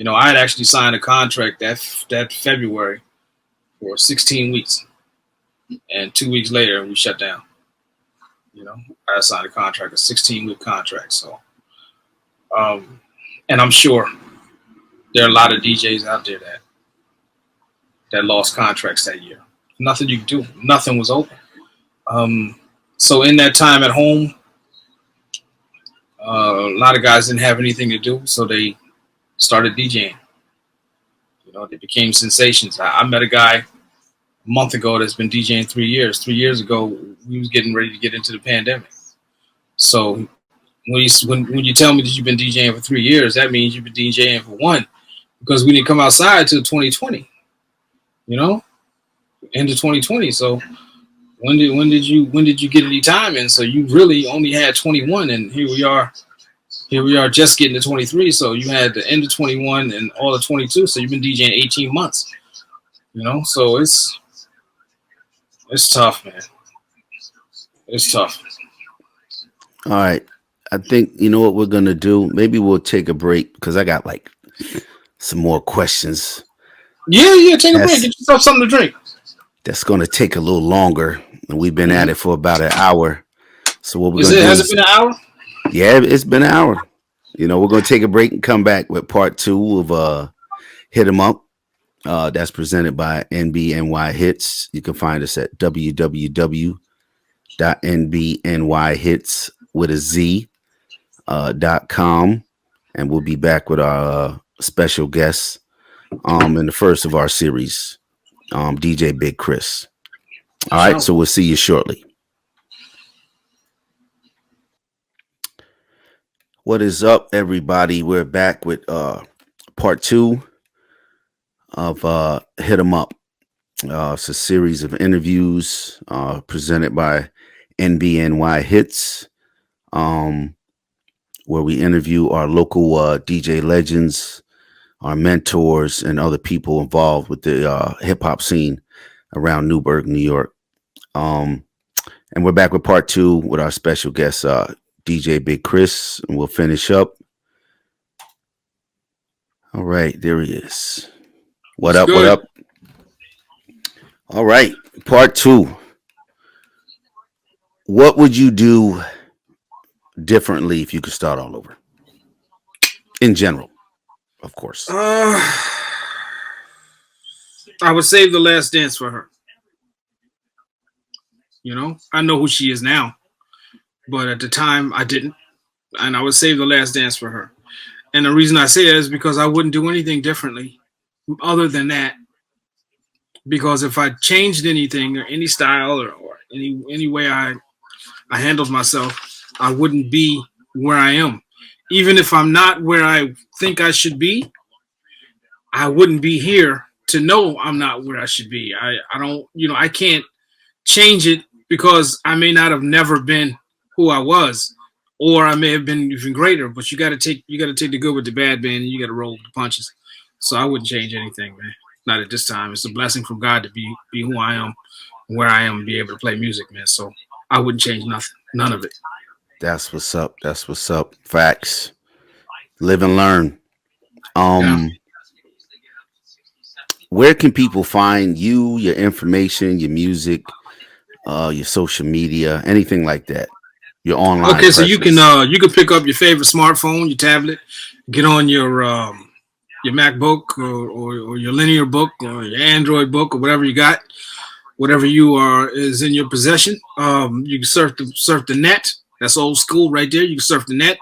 I had actually signed a contract that February for 16 weeks, and 2 weeks later we shut down. I signed a contract, a 16-week contract. So, um, and I'm sure there are a lot of DJs out there that lost contracts that year. Nothing you could do. Nothing was open. Um, so in that time at home, a lot of guys didn't have anything to do, so they started DJing. They became sensations. I met a guy a month ago that's been DJing 3 years. 3 years ago, we was getting ready to get into the pandemic. So when you tell me that you've been DJing for 3 years, that means you've been DJing for one, because we didn't come outside till 2020. You know, into 2020. So when did you get any time in? So you really only had 21, and here we are. Here we are just getting to 23. So you had the end of 21 and all of 22. So you've been DJing 18 months. So it's tough, man. It's tough. All right. I think you know what we're gonna do. Maybe we'll take a break because I got like some more questions. Yeah, yeah. Take a break. That's Get yourself something to drink. that's gonna take a little longer, and we've been at Mm-hmm. it for about an hour. So what we're Is gonna it? do Has it is, been an hour? yeah, it's been an hour. We're gonna take a break and come back with part two of Hit 'em Up. That's presented by NBNY Hits. You can find us at www.nbnyhits with a Z .com, and we'll be back with our special guest in the first of our series, DJ Big Chris. For All right, sure. so we'll see you shortly. What is up, everybody? We're back with part two of Hit 'em Up. It's a series of interviews presented by NBNY Hits, um, where we interview our local DJ legends, our mentors, and other people involved with the hip hop scene around Newburgh, New York. Um, and we're back with part two with our special guest, DJ Big Chris, and we'll finish up. All right, there he is. What What's up? What good? up? All right, part two. What would you do differently if you could start all over? In general, of course. I would save the last dance for her. I know who she is now, but at the time I didn't, and I would save the last dance for her. And the reason I say that is because I wouldn't do anything differently other than that. Because if I changed anything or any style or any way I handled myself, I wouldn't be where I am. Even if I'm not where I think I should be, I wouldn't be here to know I'm not where I should be. I don't, I can't change it because I may not have never been who I was, or I may have been even greater. But you got to take the good with the bad, man, and you got to roll with the punches. So I wouldn't change anything, man. Not at this time. It's a blessing from God to be who I am, where I am, and be able to play music, man. So I wouldn't change nothing, none of it. That's what's up. That's what's up. Facts. Live and learn. Yeah. Um, where can people find you, your information, your music, your social media, anything like that? Your online Okay, so presence. you can pick up your favorite smartphone, your tablet, get on your MacBook or your linear book or your Android book or whatever you got, whatever you are is in your possession. You can surf the net. That's old school right there. You can surf the net.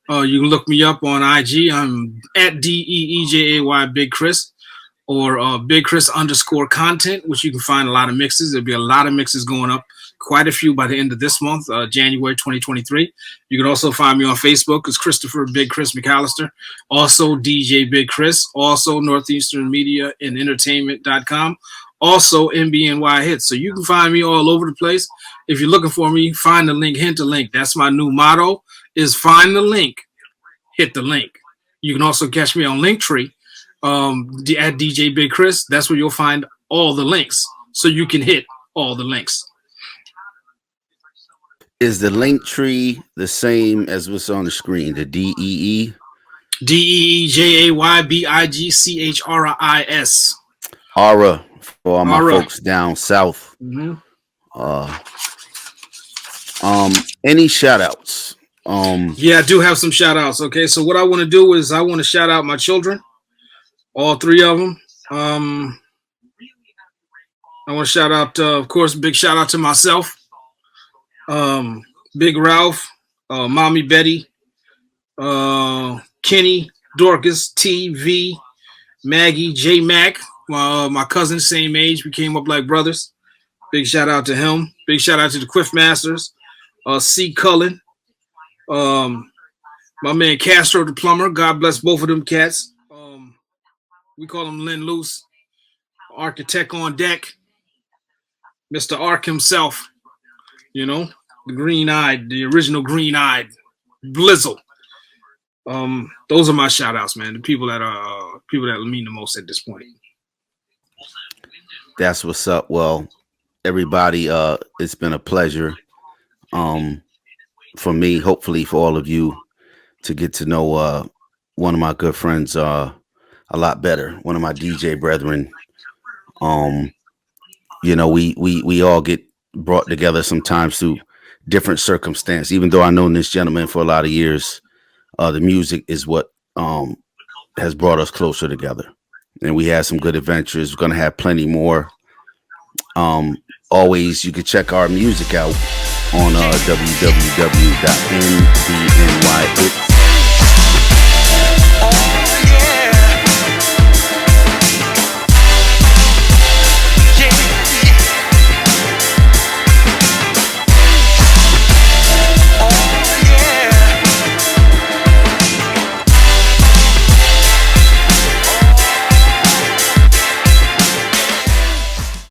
You can look me up on IG. I'm at DEEJAY Big Chris or Big Chris underscore content, which you can find a lot of mixes. There'll be a lot of mixes going up, quite a few by the end of this month, January 2023. You can also find me on Facebook as Christopher Big Chris McAllister, also DJ Big Chris, also Northeastern Media and Entertainment.com, also MBNY Hits. So you can find me all over the place. If you're looking for me, find the link, hit the link. That's my new motto is find the link, hit the link. You can also catch me on Linktree at DJ Big Chris. That's where you'll find all the links, so you can hit all the links. Is the link tree the same as what's on the screen? The DEE? DEEJAYBIGCHRIS. Aura for all my Aura. folks down south. Mm-hmm. Uh, any shout outs? Yeah, I do have some shout outs. Okay, so what I want to do is I want to shout out my children, all three of them. I want to shout out, of course, big shout out to myself, Big Ralph, Mommy Betty, Kenny, Dorcas, TV, Maggie, J Mac, my cousin, same age. We came up like brothers. Big shout out to him. Big shout out to the Quiff Masters, C. Cullen, my man Castro the plumber. God bless both of them cats. We call him Lynn Loose, architect on deck, Mr. Ark himself. You know, the green-eyed, the original green-eyed Blizzle. Those are my shout outs, man. The people that mean the most at this point. That's what's up. Well, everybody, it's been a pleasure. For me, hopefully for all of you to get to know one of my good friends a lot better. One of my DJ brethren. You know, we all get brought together sometimes through different circumstance. Even though I known this gentleman for a lot of years, the music is what has brought us closer together. And we had some good adventures. We're gonna have plenty more. Always, you can check our music out on www.nbnyhits